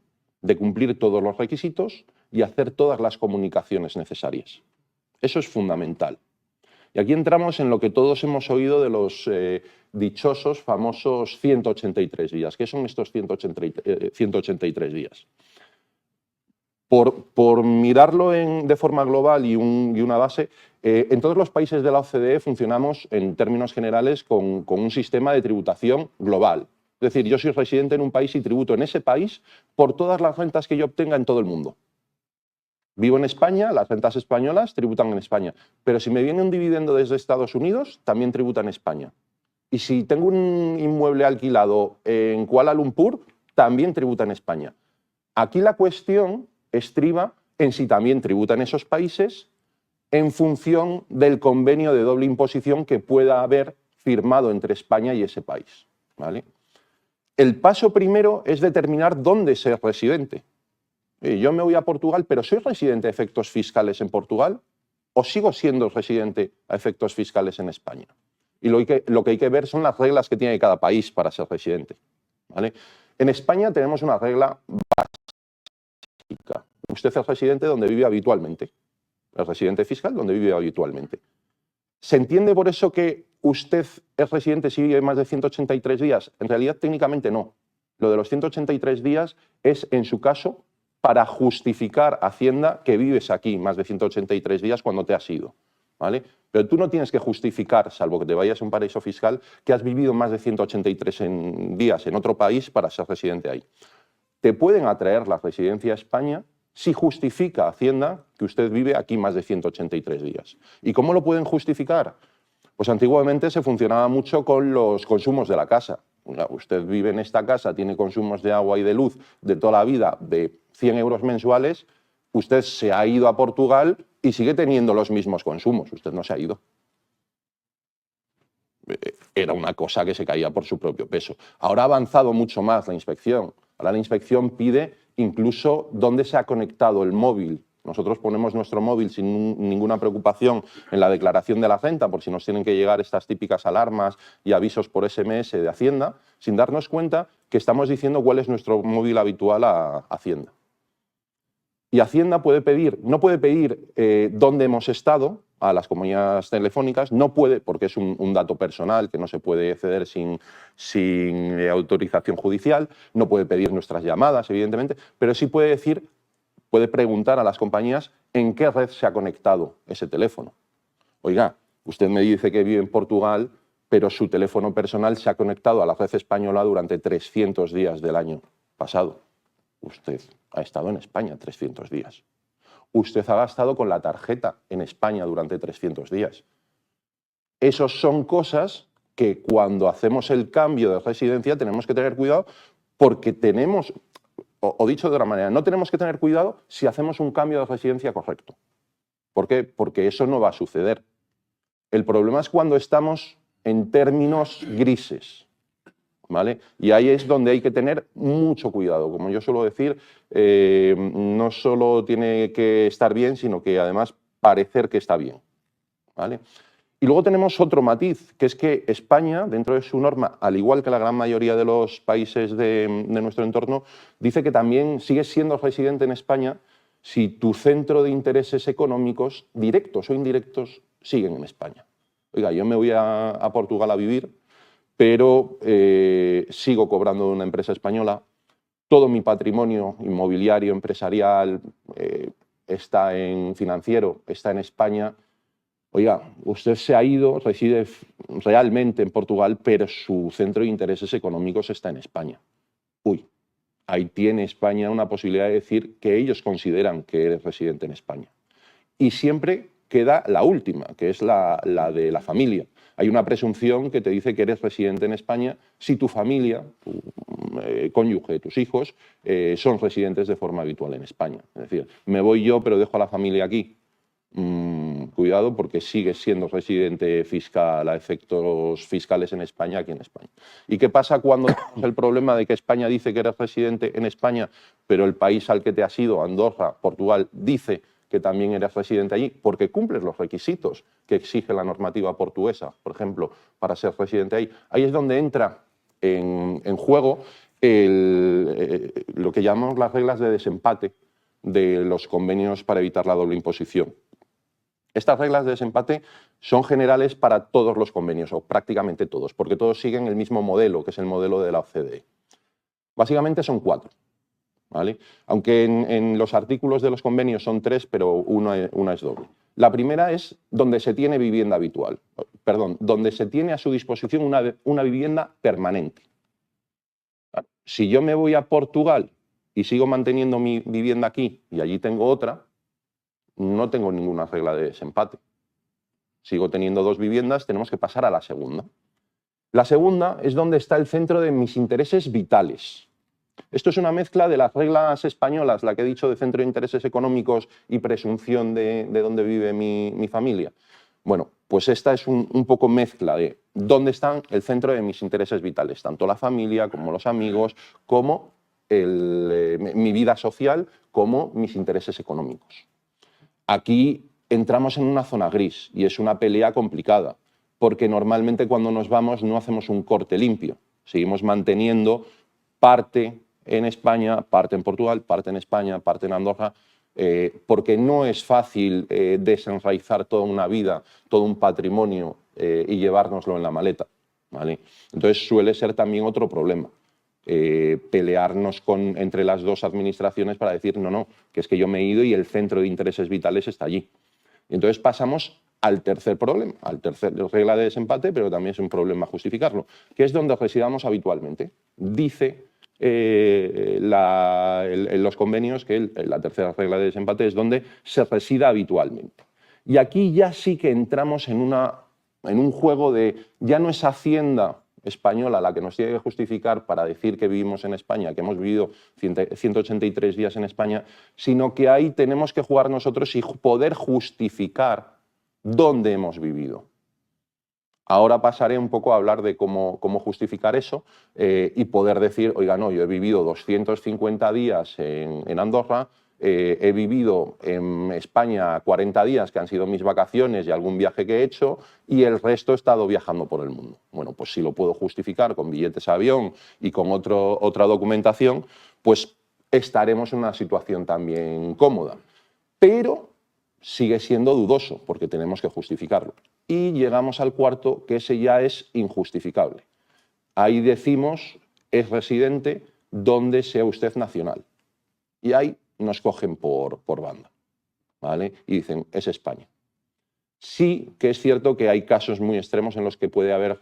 de cumplir todos los requisitos y hacer todas las comunicaciones necesarias. Eso es fundamental. Y aquí entramos en lo que todos hemos oído de los dichosos, famosos 183 días. ¿Qué son estos 183 días? Por mirarlo de forma global y una base, en todos los países de la OCDE funcionamos en términos generales con un sistema de tributación global. Es decir, yo soy residente en un país y tributo en ese país por todas las rentas que yo obtenga en todo el mundo. Vivo en España, las rentas españolas tributan en España, pero si me viene un dividendo desde Estados Unidos, también tributa en España. Y si tengo un inmueble alquilado en Kuala Lumpur, también tributa en España. Aquí la cuestión estriba en si también tributa en esos países en función del convenio de doble imposición que pueda haber firmado entre España y ese país, ¿vale? El paso primero es determinar dónde ser residente. Yo me voy a Portugal, pero ¿soy residente a efectos fiscales en Portugal o sigo siendo residente a efectos fiscales en España? Y lo que hay que ver son las reglas que tiene cada país para ser residente, ¿vale? En España tenemos una regla básica. Usted es residente donde vive habitualmente. El residente fiscal donde vive habitualmente. ¿Se entiende por eso que usted es residente si vive más de 183 días? En realidad, técnicamente no. Lo de los 183 días es, en su caso, para justificar a Hacienda que vives aquí más de 183 días cuando te has ido, ¿vale? Pero tú no tienes que justificar, salvo que te vayas a un paraíso fiscal, que has vivido más de 183 días en otro país para ser residente ahí. Te pueden atraer la residencia a España si justifica Hacienda que usted vive aquí más de 183 días. ¿Y cómo lo pueden justificar? Pues antiguamente se funcionaba mucho con los consumos de la casa. Usted vive en esta casa, tiene consumos de agua y de luz de toda la vida de 100 euros mensuales, usted se ha ido a Portugal y sigue teniendo los mismos consumos. Usted no se ha ido. Era una cosa que se caía por su propio peso. Ahora ha avanzado mucho más la inspección. Ahora la inspección pide incluso dónde se ha conectado el móvil. Nosotros ponemos nuestro móvil sin ninguna preocupación en la declaración de la renta, por si nos tienen que llegar estas típicas alarmas y avisos por SMS de Hacienda, sin darnos cuenta que estamos diciendo cuál es nuestro móvil habitual a Hacienda. Y Hacienda puede pedir, no puede pedir dónde hemos estado a las compañías telefónicas, no puede, porque es un dato personal que no se puede ceder sin autorización judicial, no puede pedir nuestras llamadas, evidentemente, pero sí puede decir, puede preguntar a las compañías en qué red se ha conectado ese teléfono. Oiga, usted me dice que vive en Portugal, pero su teléfono personal se ha conectado a la red española durante 300 días del año pasado. Usted ha estado en España 300 días. Usted ha gastado con la tarjeta en España durante 300 días. Esos son cosas que cuando hacemos el cambio de residencia tenemos que tener cuidado porque tenemos, o dicho de otra manera, no tenemos que tener cuidado si hacemos un cambio de residencia correcto. ¿Por qué? Porque eso no va a suceder. El problema es cuando estamos en términos grises, ¿vale? Y ahí es donde hay que tener mucho cuidado. Como yo suelo decir, no solo tiene que estar bien, sino que además parecer que está bien, ¿vale? Y luego tenemos otro matiz, que es que España, dentro de su norma, al igual que la gran mayoría de los países de nuestro entorno, dice que también sigues siendo residente en España si tu centro de intereses económicos, directos o indirectos, siguen en España. Oiga, yo me voy a Portugal a vivir, pero sigo cobrando de una empresa española, todo mi patrimonio inmobiliario, empresarial, está en financiero, está en España. Oiga, usted se ha ido, reside realmente en Portugal, pero su centro de intereses económicos está en España. Uy, ahí tiene España una posibilidad de decir que ellos consideran que eres residente en España. Y siempre queda la última, que es la de la familia. Hay una presunción que te dice que eres residente en España si tu familia, tu cónyuge, tus hijos, son residentes de forma habitual en España. Es decir, me voy yo pero dejo a la familia aquí. Cuidado, porque sigues siendo residente fiscal a efectos fiscales en España, aquí en España. ¿Y qué pasa cuando tenemos el problema de que España dice que eres residente en España, pero el país al que te has ido, Andorra, Portugal, dice que también eres residente allí porque cumples los requisitos que exige la normativa portuguesa, por ejemplo, para ser residente ahí? Ahí es donde entra en juego lo que llamamos las reglas de desempate de los convenios para evitar la doble imposición. Estas reglas de desempate son generales para todos los convenios, o prácticamente todos, porque todos siguen el mismo modelo, que es el modelo de la OCDE. Básicamente son 4. ¿Vale? Aunque en los artículos de los convenios son 3, pero una es doble. La primera es donde se tiene vivienda habitual, perdón, donde se tiene a su disposición una vivienda permanente. Si yo me voy a Portugal y sigo manteniendo mi vivienda aquí y allí tengo otra, no tengo ninguna regla de desempate. Sigo teniendo 2 viviendas, tenemos que pasar a la segunda. La segunda es donde está el centro de mis intereses vitales. Esto es una mezcla de las reglas españolas, la que he dicho de centro de intereses económicos y presunción de dónde vive mi familia. Bueno, pues esta es un poco mezcla de dónde están el centro de mis intereses vitales, tanto la familia como los amigos, como mi vida social, como mis intereses económicos. Aquí entramos en una zona gris y es una pelea complicada, porque normalmente cuando nos vamos no hacemos un corte limpio, seguimos manteniendo parte en España, parte en Portugal, parte en España, parte en Andorra, porque no es fácil desenraizar toda una vida, todo un patrimonio y llevárnoslo en la maleta, ¿vale? Entonces suele ser también otro problema. Pelearnos entre las 2 administraciones para decir no, que es que yo me he ido y el centro de intereses vitales está allí. Entonces pasamos al tercer problema, al tercer regla de desempate, pero también es un problema justificarlo, que es donde residamos habitualmente. Dice en los convenios que la tercera regla de desempate es donde se resida habitualmente. Y aquí ya sí que entramos en un juego de ya no es Hacienda española la que nos tiene que justificar para decir que vivimos en España, que hemos vivido 183 días en España, sino que ahí tenemos que jugar nosotros y poder justificar dónde hemos vivido. Ahora pasaré un poco a hablar de cómo justificar eso y poder decir, oiga, no, yo he vivido 250 días en Andorra, he vivido en España 40 días, que han sido mis vacaciones y algún viaje que he hecho, y el resto he estado viajando por el mundo. Bueno, pues si lo puedo justificar con billetes de avión y con otra documentación, pues estaremos en una situación también cómoda. Pero sigue siendo dudoso, porque tenemos que justificarlo. Y llegamos al cuarto, que ese ya es injustificable. Ahí decimos, es residente donde sea usted nacional. Y ahí nos cogen por banda, ¿vale? Y dicen, es España. Sí que es cierto que hay casos muy extremos en los que puede haber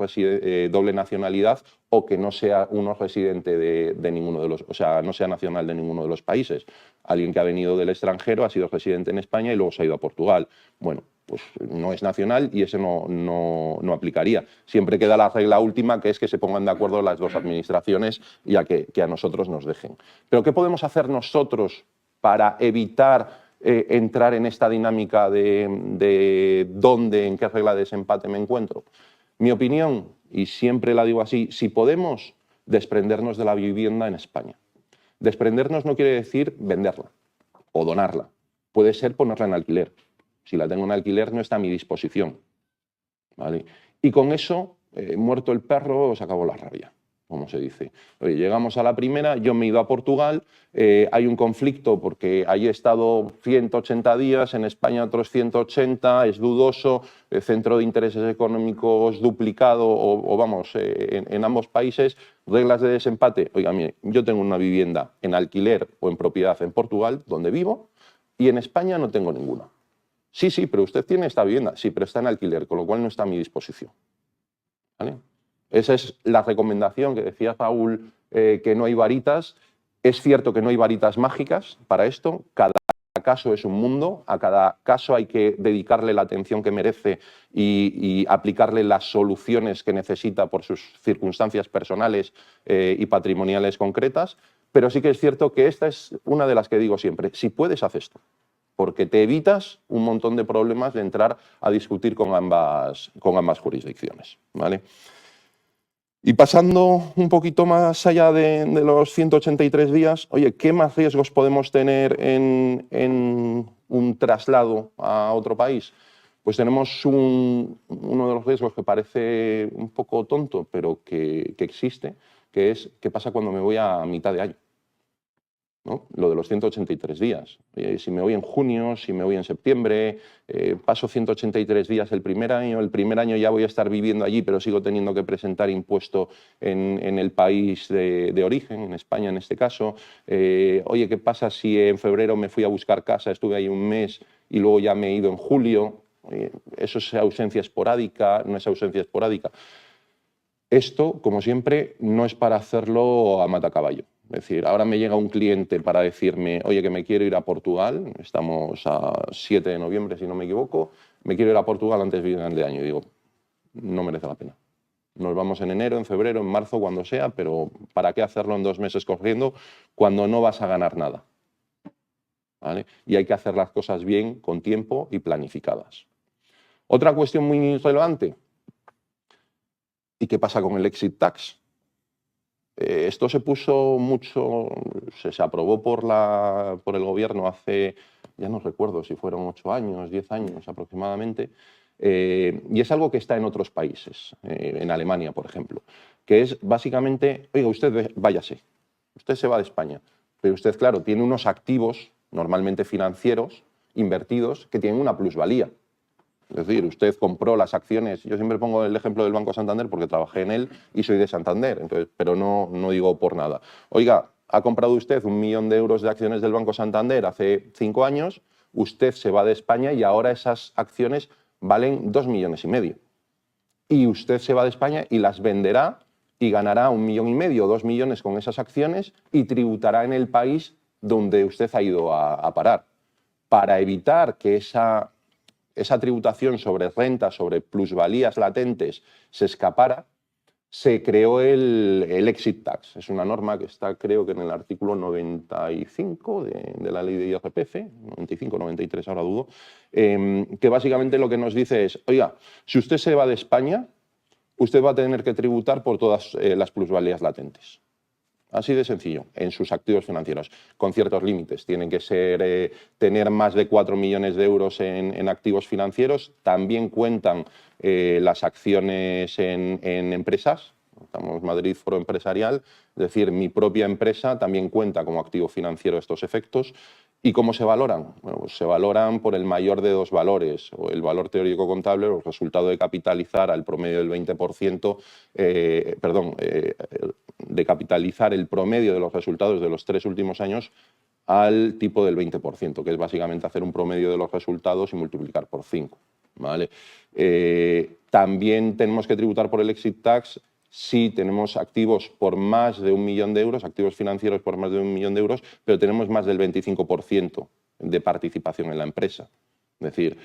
doble nacionalidad o que no sea uno residente de ninguno de los, o sea, no sea nacional de ninguno de los países. Alguien que ha venido del extranjero, ha sido residente en España y luego se ha ido a Portugal. Bueno, pues no es nacional y ese no aplicaría. Siempre queda la regla última, que es que se pongan de acuerdo las 2 administraciones y que a nosotros nos dejen. Pero ¿qué podemos hacer nosotros para evitar entrar en esta dinámica de dónde, en qué regla de desempate me encuentro? Mi opinión, y siempre la digo así, si podemos desprendernos de la vivienda en España. Desprendernos no quiere decir venderla o donarla. Puede ser ponerla en alquiler. Si la tengo en alquiler no está a mi disposición. ¿vale? Y con eso, muerto el perro, se acabó la rabia, como se dice. Oye, llegamos a la primera, yo me he ido a Portugal, hay un conflicto porque allí he estado 180 días, en España otros 180, es dudoso, el centro de intereses económicos duplicado o vamos, en ambos países, reglas de desempate. Oiga, mire, yo tengo una vivienda en alquiler o en propiedad en Portugal, donde vivo, y en España no tengo ninguna. Sí, sí, pero usted tiene esta vivienda, sí, pero está en alquiler, con lo cual no está a mi disposición. ¿Vale? Esa es la recomendación que decía Saúl, que no hay varitas. Es cierto que no hay varitas mágicas para esto, cada caso es un mundo, a cada caso hay que dedicarle la atención que merece y aplicarle las soluciones que necesita por sus circunstancias personales y patrimoniales concretas, pero sí que es cierto que esta es una de las que digo siempre, si puedes, haz esto, porque te evitas un montón de problemas de entrar a discutir con ambas jurisdicciones, ¿vale? Y pasando un poquito más allá de los 183 días, oye, ¿qué más riesgos podemos tener en un traslado a otro país? Pues tenemos uno de los riesgos que parece un poco tonto, pero que existe, que es qué pasa cuando me voy a mitad de año, ¿no? Lo de los 183 días. Si me voy en junio, si me voy en septiembre, paso 183 días el primer año ya voy a estar viviendo allí, pero sigo teniendo que presentar impuesto en el país de origen, en España en este caso. Oye, ¿qué pasa si en febrero me fui a buscar casa, estuve ahí un mes y luego ya me he ido en julio? Eso es ausencia esporádica, no es ausencia esporádica. Esto, como siempre, no es para hacerlo a matacaballo. Es decir, ahora me llega un cliente para decirme, oye, que me quiero ir a Portugal, estamos a 7 de noviembre, si no me equivoco, me quiero ir a Portugal antes de final de año. Y digo, no merece la pena. Nos vamos en enero, en febrero, en marzo, cuando sea, pero ¿para qué hacerlo en 2 meses corriendo cuando no vas a ganar nada? ¿Vale? Y hay que hacer las cosas bien, con tiempo y planificadas. Otra cuestión muy relevante. ¿Y qué pasa con el exit tax? Esto se puso mucho, se aprobó por el gobierno hace, ya no recuerdo si fueron 8 años, 10 años aproximadamente, y es algo que está en otros países, en Alemania, por ejemplo, que es básicamente, oiga, usted váyase, usted se va de España, pero usted, claro, tiene unos activos, normalmente financieros, invertidos, que tienen una plusvalía. Es decir, usted compró las acciones, yo siempre pongo el ejemplo del Banco Santander porque trabajé en él y soy de Santander, entonces, pero no digo por nada. Oiga, ha comprado usted 1 millón de euros de acciones del Banco Santander hace 5 años, usted se va de España y ahora esas acciones valen 2,5 millones. Y usted se va de España y las venderá y ganará 1,5 millones o 2 millones con esas acciones y tributará en el país donde usted ha ido a parar. Para evitar que esa tributación sobre rentas, sobre plusvalías latentes, se escapara, se creó el exit tax. Es una norma que está, creo que en el artículo 95 de la ley de IRPF, 95, 93, ahora dudo, que básicamente lo que nos dice es, oiga, si usted se va de España, usted va a tener que tributar por todas las plusvalías latentes. Así de sencillo, en sus activos financieros, con ciertos límites. Tienen que ser, tener más de 4 millones de euros en activos financieros. También cuentan las acciones en empresas. Estamos Madrid Foro Empresarial, es decir, mi propia empresa también cuenta como activo financiero estos efectos. ¿Y cómo se valoran? Bueno, pues se valoran por el mayor de 2 valores, o el valor teórico contable o el resultado de capitalizar al promedio del 20%, de capitalizar el promedio de los resultados de los 3 últimos años al tipo del 20%, que es básicamente hacer un promedio de los resultados y multiplicar por 5. ¿Vale? También tenemos que tributar por el exit tax si tenemos activos por más de 1 millón de euros, activos financieros por más de 1 millón de euros, pero tenemos más del 25% de participación en la empresa. Es decir,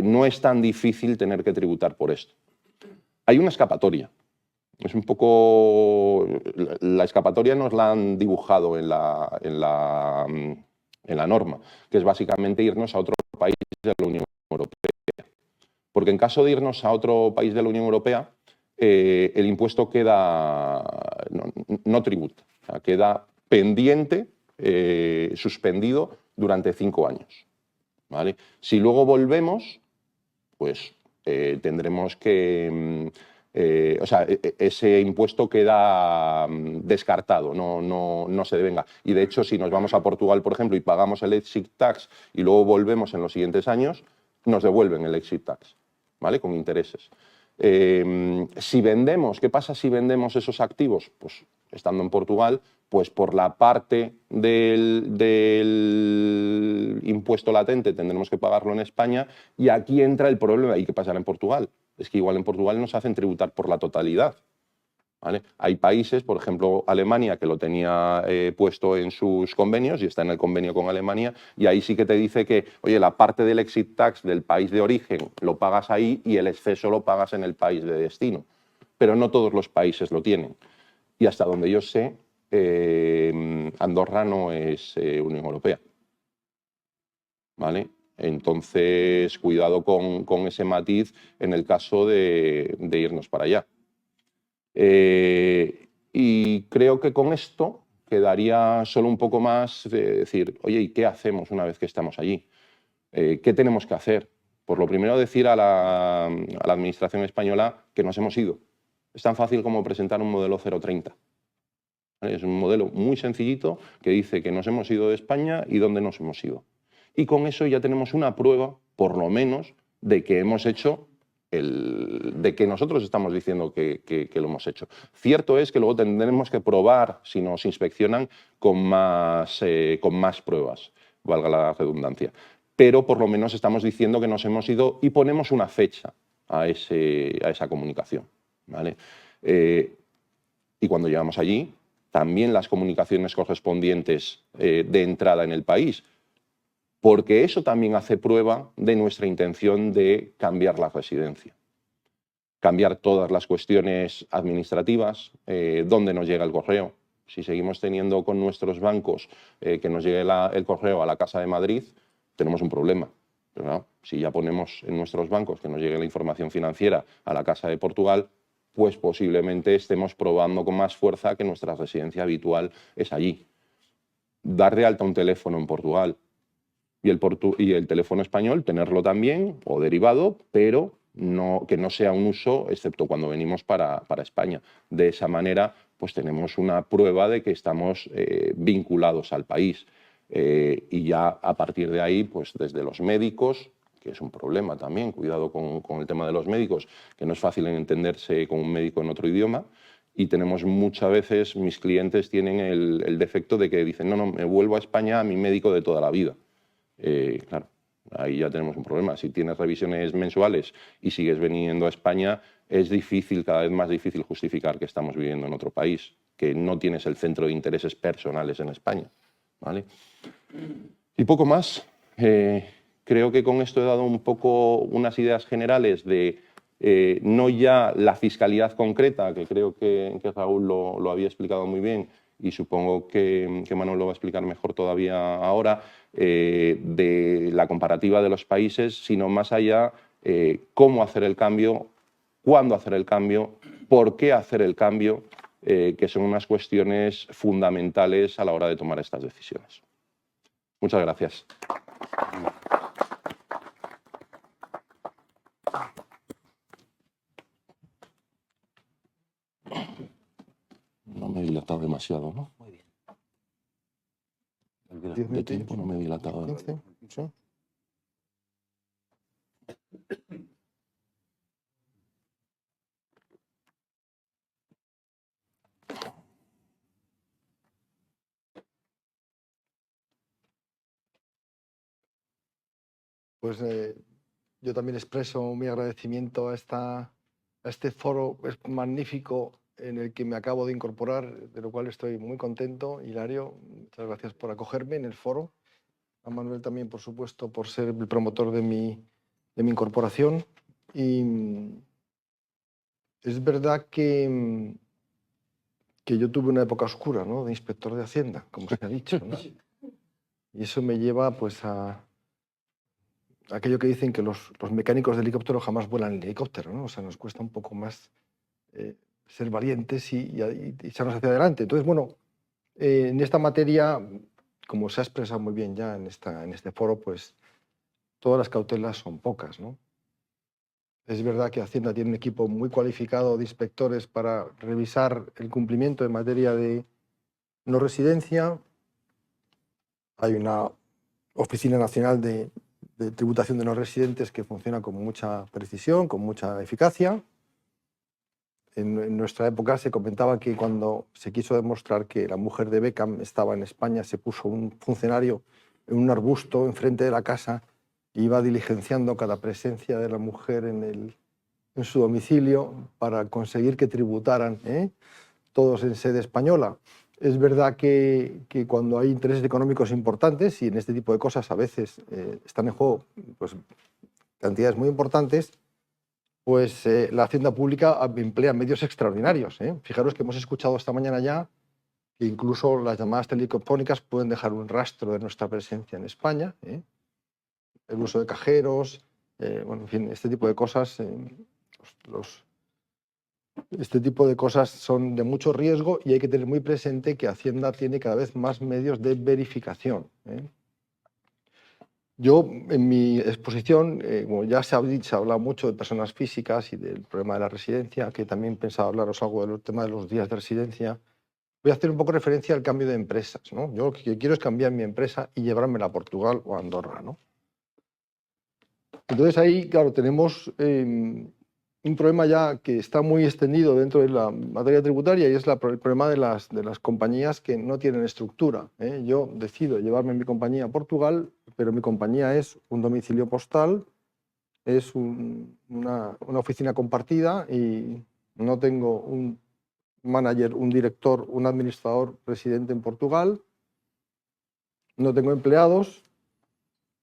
no es tan difícil tener que tributar por esto. Hay una escapatoria. Es un poco... La escapatoria nos la han dibujado en la norma, que es básicamente irnos a otro país de la Unión Europea. Porque en caso de irnos a otro país de la Unión Europea, el impuesto no tributa, o sea, queda pendiente, suspendido durante 5 años. ¿Vale? Si luego volvemos, pues tendremos que... o sea, ese impuesto queda descartado, no se devenga. Y de hecho, si nos vamos a Portugal, por ejemplo, y pagamos el exit tax y luego volvemos en los siguientes años, nos devuelven el exit tax, ¿vale? Con intereses. Si vendemos, ¿qué pasa si vendemos esos activos? Pues estando en Portugal, pues por la parte del impuesto latente tendremos que pagarlo en España y aquí entra el problema. ¿Y qué pasará en Portugal? Es que igual en Portugal nos hacen tributar por la totalidad, ¿vale? Hay países, por ejemplo Alemania, que lo tenía puesto en sus convenios y está en el convenio con Alemania, y ahí sí que te dice que, oye, la parte del exit tax del país de origen lo pagas ahí y el exceso lo pagas en el país de destino. Pero no todos los países lo tienen. Y hasta donde yo sé, Andorra no es Unión Europea, ¿vale? Entonces, cuidado con ese matiz en el caso de irnos para allá. Y creo que con esto quedaría solo un poco más de decir, oye, ¿y qué hacemos una vez que estamos allí? ¿Qué tenemos que hacer? Por lo primero, decir a la Administración española que nos hemos ido. Es tan fácil como presentar un modelo 030. Es un modelo muy sencillito que dice que nos hemos ido de España y dónde nos hemos ido. Y con eso ya tenemos una prueba, por lo menos, de que hemos hecho de que nosotros estamos diciendo que lo hemos hecho. Cierto es que luego tendremos que probar, si nos inspeccionan, con más pruebas, valga la redundancia. Pero por lo menos estamos diciendo que nos hemos ido y ponemos una fecha a esa comunicación, ¿vale? Y cuando llegamos allí, también las comunicaciones correspondientes de entrada en el país, porque eso también hace prueba de nuestra intención de cambiar la residencia. Cambiar todas las cuestiones administrativas, dónde nos llega el correo. Si seguimos teniendo con nuestros bancos que nos llegue el correo a la Casa de Madrid, tenemos un problema. Pero no, si ya ponemos en nuestros bancos que nos llegue la información financiera a la Casa de Portugal, pues posiblemente estemos probando con más fuerza que nuestra residencia habitual es allí. Dar de alta un teléfono en Portugal y el teléfono español, tenerlo también o derivado, pero que no sea un uso, excepto cuando venimos para España. De esa manera, pues tenemos una prueba de que estamos vinculados al país. Y ya a partir de ahí, pues desde los médicos, que es un problema también, cuidado con el tema de los médicos, que no es fácil entenderse con un médico en otro idioma, y tenemos muchas veces, mis clientes tienen el defecto de que dicen, no, me vuelvo a España a mi médico de toda la vida. Claro, ahí ya tenemos un problema. Si tienes revisiones mensuales y sigues viniendo a España, es difícil, cada vez más difícil justificar que estamos viviendo en otro país, que no tienes el centro de intereses personales en España, ¿vale? Y poco más. Creo que con esto he dado un poco unas ideas generales de no ya la fiscalidad concreta, que creo que Raúl lo había explicado muy bien, y supongo que Manuel lo va a explicar mejor todavía ahora, de la comparativa de los países, sino más allá cómo hacer el cambio, cuándo hacer el cambio, por qué hacer el cambio, que son unas cuestiones fundamentales a la hora de tomar estas decisiones. Muchas gracias. No me he dilatado demasiado, ¿no? Muy bien. De tiempo no me he dilatado. 15, ¿sí? Pues yo también expreso mi agradecimiento a este foro magnífico en el que me acabo de incorporar, de lo cual estoy muy contento. Hilario, muchas gracias por acogerme en el foro. A Manuel también, por supuesto, por ser el promotor de mi incorporación. Y es verdad que yo tuve una época oscura, ¿no?, de inspector de Hacienda, como se ha dicho, ¿no? Y eso me lleva pues a aquello que dicen que los mecánicos de helicóptero jamás vuelan en helicóptero, ¿no? O sea, nos cuesta un poco más ser valientes y echarnos hacia adelante. Entonces, bueno, en esta materia, como se ha expresado muy bien ya en este foro, pues todas las cautelas son pocas, ¿no? Es verdad que Hacienda tiene un equipo muy cualificado de inspectores para revisar el cumplimiento en materia de no residencia. Hay una Oficina Nacional de Tributación de No Residentes que funciona con mucha precisión, con mucha eficacia. En nuestra época se comentaba que cuando se quiso demostrar que la mujer de Beckham estaba en España, se puso un funcionario en un arbusto enfrente de la casa e iba diligenciando cada presencia de la mujer en su domicilio para conseguir que tributaran, todos en sede española. Es verdad que cuando hay intereses económicos importantes, y en este tipo de cosas a veces están en juego pues, cantidades muy importantes, pues la Hacienda Pública emplea medios extraordinarios. Fijaros que hemos escuchado esta mañana ya que incluso las llamadas telefónicas pueden dejar un rastro de nuestra presencia en España. El uso de cajeros, bueno, en fin, este tipo de cosas, este tipo de cosas son de mucho riesgo y hay que tener muy presente que Hacienda tiene cada vez más medios de verificación. Yo, en mi exposición, como ya se ha hablado mucho de personas físicas y del problema de la residencia, que también pensaba hablaros algo del tema de los días de residencia, voy a hacer un poco referencia al cambio de empresas, ¿no? Yo lo que quiero es cambiar mi empresa y llevármela a Portugal o a Andorra, ¿no? Entonces ahí, claro, tenemos un problema ya que está muy extendido dentro de la materia tributaria y es el problema de las compañías que no tienen estructura. Yo decido llevarme mi compañía a Portugal, pero mi compañía es un domicilio postal, es una oficina compartida y no tengo un manager, un director, un administrador residente en Portugal, no tengo empleados.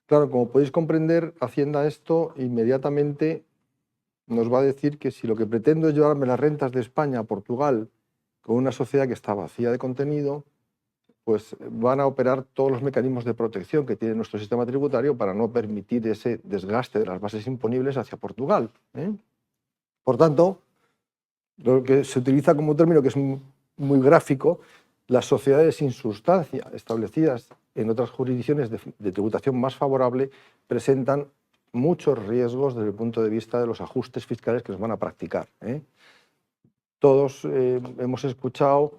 Claro, como podéis comprender, Hacienda esto inmediatamente nos va a decir que si lo que pretendo es llevarme las rentas de España a Portugal con una sociedad que está vacía de contenido, pues van a operar todos los mecanismos de protección que tiene nuestro sistema tributario para no permitir ese desgaste de las bases imponibles hacia Portugal. Por tanto, lo que se utiliza como término que es muy gráfico, las sociedades sin sustancia establecidas en otras jurisdicciones de tributación más favorable presentan muchos riesgos desde el punto de vista de los ajustes fiscales que nos van a practicar. Todos hemos escuchado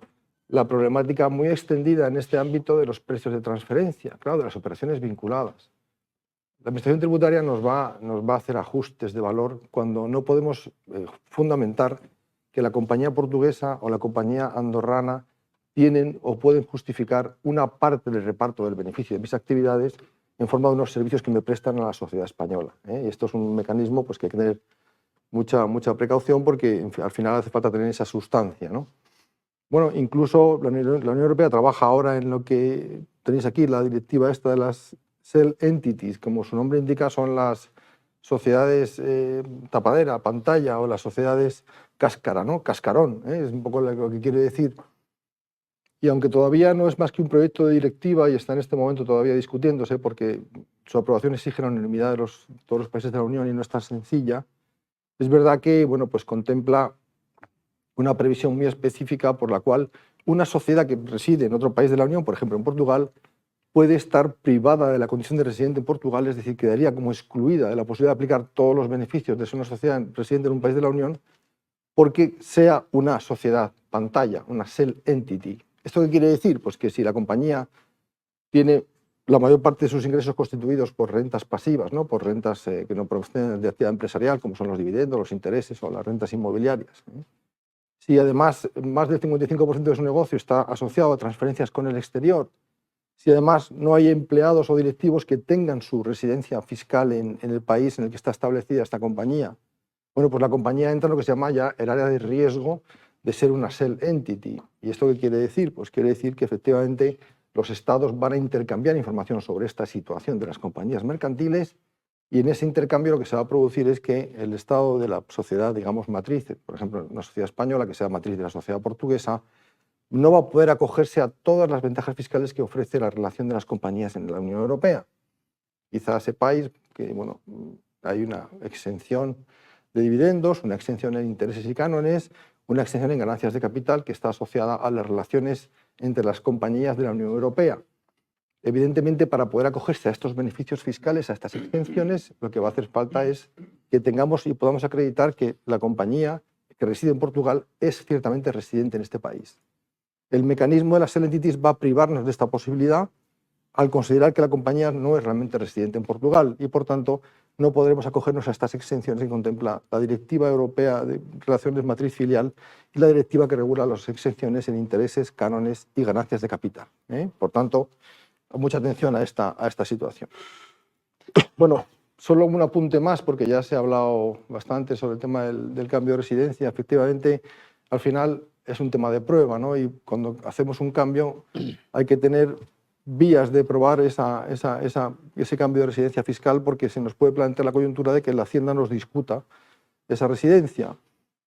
la problemática muy extendida en este ámbito de los precios de transferencia, claro, de las operaciones vinculadas. La Administración tributaria nos va a hacer ajustes de valor cuando no podemos fundamentar que la compañía portuguesa o la compañía andorrana tienen o pueden justificar una parte del reparto del beneficio de mis actividades en forma de unos servicios que me prestan a la sociedad española. Y esto es un mecanismo pues, que hay que tener mucha precaución porque en fin, al final hace falta tener esa sustancia, ¿no? Bueno, incluso la Unión Europea trabaja ahora en lo que tenéis aquí, la directiva esta de las Shell Entities, como su nombre indica, son las sociedades tapadera, pantalla o las sociedades cáscara, ¿no? Cascarón, es un poco lo que quiere decir. Y aunque todavía no es más que un proyecto de directiva y está en este momento todavía discutiéndose porque su aprobación exige la unanimidad de todos los países de la Unión y no es tan sencilla, es verdad que bueno, pues contempla una previsión muy específica por la cual una sociedad que reside en otro país de la Unión, por ejemplo en Portugal, puede estar privada de la condición de residente en Portugal, es decir, quedaría como excluida de la posibilidad de aplicar todos los beneficios de ser una sociedad residente en un país de la Unión porque sea una sociedad pantalla, una Shell Entity. ¿Esto qué quiere decir? Pues que si la compañía tiene la mayor parte de sus ingresos constituidos por rentas pasivas, ¿no? Por rentas que no proceden de actividad empresarial, como son los dividendos, los intereses o las rentas inmobiliarias. Si además más del 55% de su negocio está asociado a transferencias con el exterior, si además no hay empleados o directivos que tengan su residencia fiscal en el país en el que está establecida esta compañía, bueno, pues la compañía entra en lo que se llama ya el área de riesgo de ser una Shell Entity. ¿Y esto qué quiere decir? Pues quiere decir que efectivamente los estados van a intercambiar información sobre esta situación de las compañías mercantiles y en ese intercambio lo que se va a producir es que el estado de la sociedad, digamos, matriz, por ejemplo, una sociedad española que sea matriz de la sociedad portuguesa, no va a poder acogerse a todas las ventajas fiscales que ofrece la relación de las compañías en la Unión Europea. Quizás sepáis que bueno, hay una exención de dividendos, una exención en intereses y cánones, una exención en ganancias de capital que está asociada a las relaciones entre las compañías de la Unión Europea. Evidentemente, para poder acogerse a estos beneficios fiscales, a estas exenciones, lo que va a hacer falta es que tengamos y podamos acreditar que la compañía que reside en Portugal es ciertamente residente en este país. El mecanismo de las entities va a privarnos de esta posibilidad al considerar que la compañía no es realmente residente en Portugal y, por tanto, no podremos acogernos a estas exenciones que contempla la Directiva Europea de Relaciones Matriz-Filial y la Directiva que regula las exenciones en intereses, cánones y ganancias de capital. Por tanto, mucha atención a esta situación. Bueno, solo un apunte más, porque ya se ha hablado bastante sobre el tema del cambio de residencia. Efectivamente, al final es un tema de prueba, ¿no? Y cuando hacemos un cambio hay que tener vías de probar ese cambio de residencia fiscal, porque se nos puede plantear la coyuntura de que la Hacienda nos discuta esa residencia.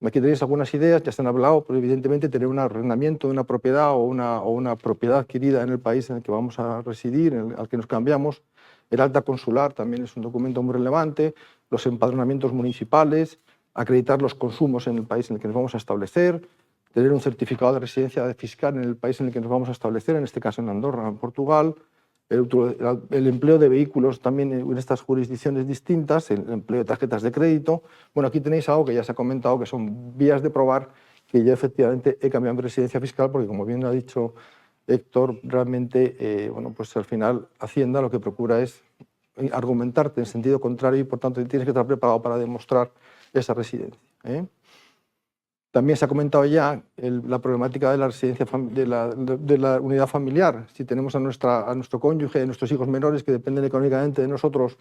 Aquí tenéis algunas ideas, ya se han hablado, pero evidentemente tener un arrendamiento de una propiedad o una propiedad adquirida en el país en el que vamos a residir, al que nos cambiamos. El acta consular también es un documento muy relevante, los empadronamientos municipales, acreditar los consumos en el país en el que nos vamos a establecer, tener un certificado de residencia fiscal en el país en el que nos vamos a establecer, en este caso en Andorra, en Portugal, el empleo de vehículos también en estas jurisdicciones distintas, el empleo de tarjetas de crédito. Bueno, aquí tenéis algo que ya se ha comentado, que son vías de probar que yo efectivamente he cambiado mi residencia fiscal, porque como bien ha dicho Héctor, realmente, bueno, pues al final Hacienda lo que procura es argumentarte en sentido contrario y por tanto tienes que estar preparado para demostrar esa residencia. También se ha comentado ya la problemática de la residencia de la unidad familiar. Si tenemos a nuestro cónyuge, a nuestros hijos menores que dependen económicamente de nosotros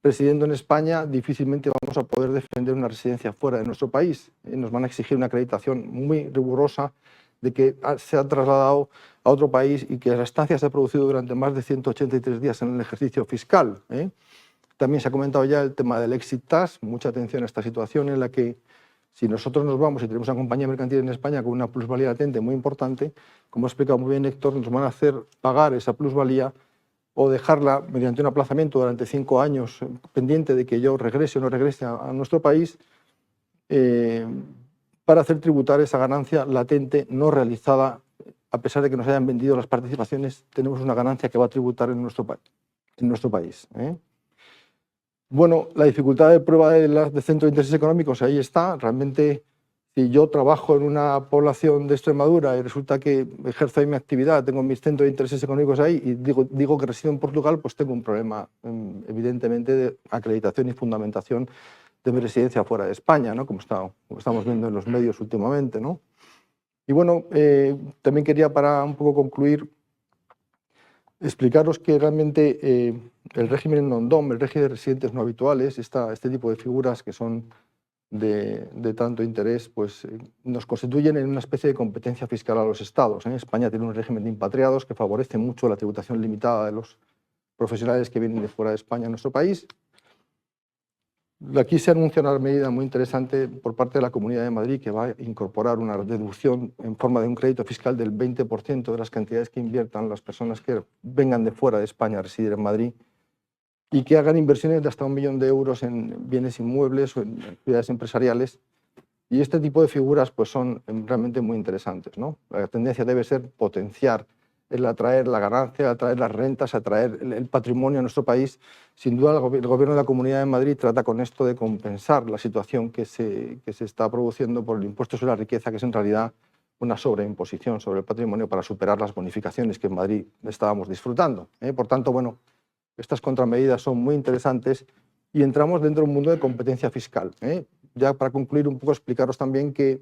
residiendo en España, difícilmente vamos a poder defender una residencia fuera de nuestro país. Nos van a exigir una acreditación muy rigurosa de que se ha trasladado a otro país y que la estancia se ha producido durante más de 183 días en el ejercicio fiscal. También se ha comentado ya el tema del exit tax. Mucha atención a esta situación en la que si nosotros nos vamos y tenemos una compañía mercantil en España con una plusvalía latente muy importante, como ha explicado muy bien Héctor, nos van a hacer pagar esa plusvalía o dejarla mediante un aplazamiento durante 5 años pendiente de que yo regrese o no regrese a nuestro país para hacer tributar esa ganancia latente no realizada. A pesar de que nos hayan vendido las participaciones, tenemos una ganancia que va a tributar en nuestro país. Bueno, la dificultad de prueba de centro de intereses económicos, ahí está. Realmente, si yo trabajo en una población de Extremadura y resulta que ejerzo ahí mi actividad, tengo mis centros de intereses económicos ahí y digo que resido en Portugal, pues tengo un problema, evidentemente, de acreditación y fundamentación de mi residencia fuera de España, ¿no? Como estamos viendo en los medios últimamente, ¿no? Y bueno, también quería, para un poco concluir, explicaros que realmente el régimen non-dom, el régimen de residentes no habituales, este tipo de figuras que son de tanto interés, pues nos constituyen en una especie de competencia fiscal a los estados. España tiene un régimen de impatriados que favorece mucho la tributación limitada de los profesionales que vienen de fuera de España a nuestro país. Aquí se anuncia una medida muy interesante por parte de la Comunidad de Madrid que va a incorporar una deducción en forma de un crédito fiscal del 20% de las cantidades que inviertan las personas que vengan de fuera de España a residir en Madrid y que hagan inversiones de hasta 1 millón de euros en bienes inmuebles o en actividades empresariales. Y este tipo de figuras pues, son realmente muy interesantes, ¿no? La tendencia debe ser potenciar el atraer la ganancia, atraer las rentas, atraer el patrimonio a nuestro país. Sin duda, el Gobierno de la Comunidad de Madrid trata con esto de compensar la situación que se está produciendo por el impuesto sobre la riqueza, que es en realidad una sobreimposición sobre el patrimonio para superar las bonificaciones que en Madrid estábamos disfrutando. Por tanto, bueno, estas contramedidas son muy interesantes y entramos dentro de un mundo de competencia fiscal. Ya para concluir un poco, explicaros también que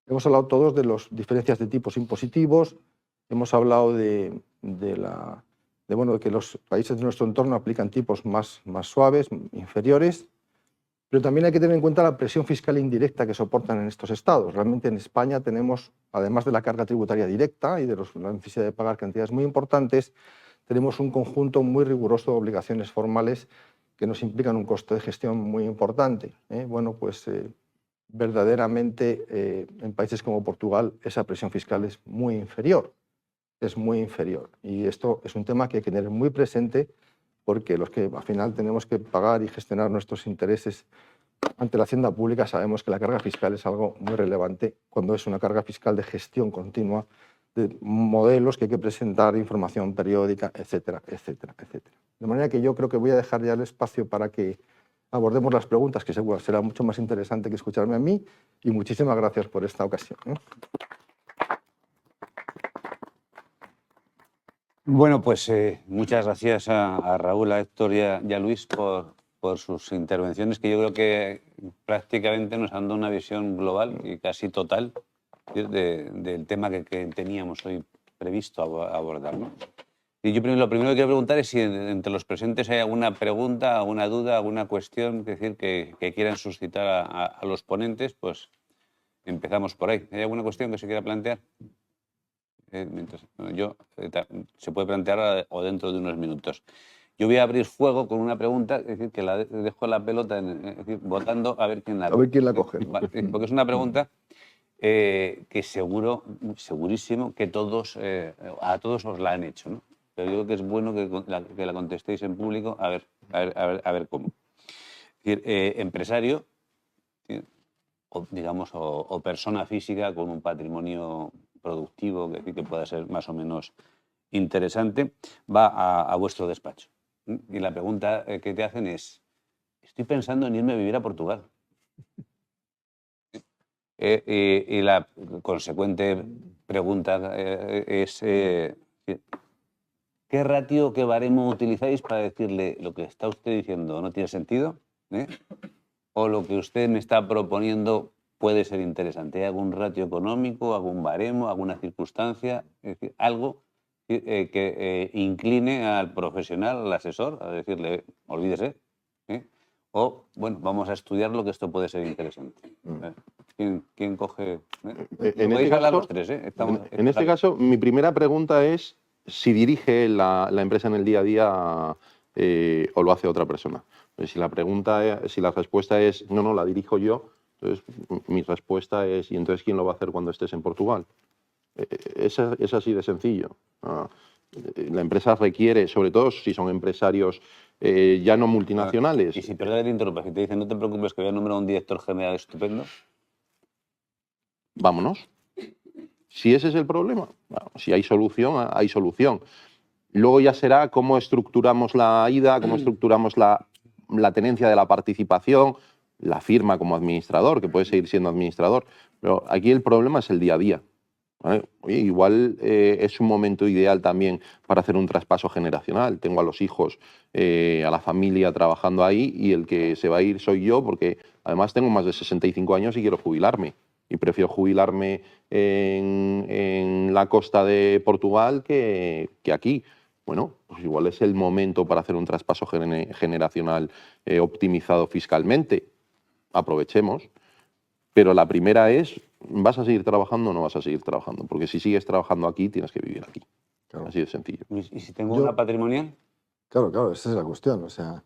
hemos hablado todos de las diferencias de tipos impositivos. Hemos hablado de que los países de nuestro entorno aplican tipos más suaves, inferiores, pero también hay que tener en cuenta la presión fiscal indirecta que soportan en estos estados. Realmente en España tenemos, además de la carga tributaria directa y de la necesidad de pagar cantidades muy importantes, tenemos un conjunto muy riguroso de obligaciones formales que nos implican un coste de gestión muy importante. Bueno, pues verdaderamente en países como Portugal esa presión fiscal es muy inferior. Y esto es un tema que hay que tener muy presente porque los que al final tenemos que pagar y gestionar nuestros intereses ante la hacienda pública sabemos que la carga fiscal es algo muy relevante cuando es una carga fiscal de gestión continua de modelos que hay que presentar, información periódica, etcétera, etcétera, etcétera. De manera que yo creo que voy a dejar ya el espacio para que abordemos las preguntas, que seguro será mucho más interesante que escucharme a mí, y muchísimas gracias por esta ocasión, ¿eh? Bueno, pues muchas gracias a Raúl, a Héctor y a Luis por sus intervenciones, que yo creo que prácticamente nos han dado una visión global y casi total del tema que teníamos hoy previsto abordar, ¿no? Y yo lo primero que quiero preguntar es si entre los presentes hay alguna pregunta, alguna duda, alguna cuestión, es decir, que quieran suscitar a los ponentes, pues empezamos por ahí. ¿Hay alguna cuestión que se quiera plantear? Se puede plantear ahora o dentro de unos minutos. Yo voy a abrir fuego con una pregunta, es decir, que la dejo la pelota, es decir, votando a ver quién la coge. A ver quién la coge. Porque es una pregunta que segurísimo que a todos os la han hecho, ¿no? Pero yo creo que es bueno que la contestéis en público a ver cómo. Es decir, empresario, o persona física con un patrimonio productivo que pueda ser más o menos interesante, va a vuestro despacho. Y la pregunta que te hacen es, estoy pensando en irme a vivir a Portugal. Y la consecuente pregunta es, ¿qué ratio, qué baremo utilizáis para decirle lo que está usted diciendo no tiene sentido? ¿O lo que usted me está proponiendo puede ser interesante? ¿Hay algún ratio económico, algún baremo, alguna circunstancia? Es decir, algo que incline al profesional, al asesor, a decirle, olvídese, o, bueno, vamos a estudiarlo, que esto puede ser interesante. ¿Quién coge? Podéis hablar los tres, ¿eh? En este caso, mi primera pregunta es si dirige la empresa en el día a día o lo hace otra persona. Si la respuesta es no, la dirijo yo, entonces mi respuesta es, ¿y entonces quién lo va a hacer cuando estés en Portugal? Es así de sencillo. La empresa requiere, sobre todo si son empresarios ya no multinacionales. Y si perdón te interrumpo, si te dicen no te preocupes que voy a nombrar un director general estupendo. Vámonos. Si ese es el problema, bueno, si hay solución, hay solución. Luego ya será cómo estructuramos la ida, cómo estructuramos la tenencia de la participación, la firma como administrador, que puede seguir siendo administrador. Pero aquí el problema es el día a día, ¿vale? Oye, igual es un momento ideal también para hacer un traspaso generacional. Tengo a los hijos, a la familia trabajando ahí y el que se va a ir soy yo porque además tengo más de 65 años y quiero jubilarme. Y prefiero jubilarme en la costa de Portugal que aquí. Bueno, pues igual es el momento para hacer un traspaso generacional optimizado fiscalmente. Aprovechemos. Pero la primera es, ¿vas a seguir trabajando o no vas a seguir trabajando? Porque si sigues trabajando aquí, tienes que vivir aquí. Claro. Así de sencillo. ¿Y si tengo una patrimonial? Claro, esa es la cuestión. O sea,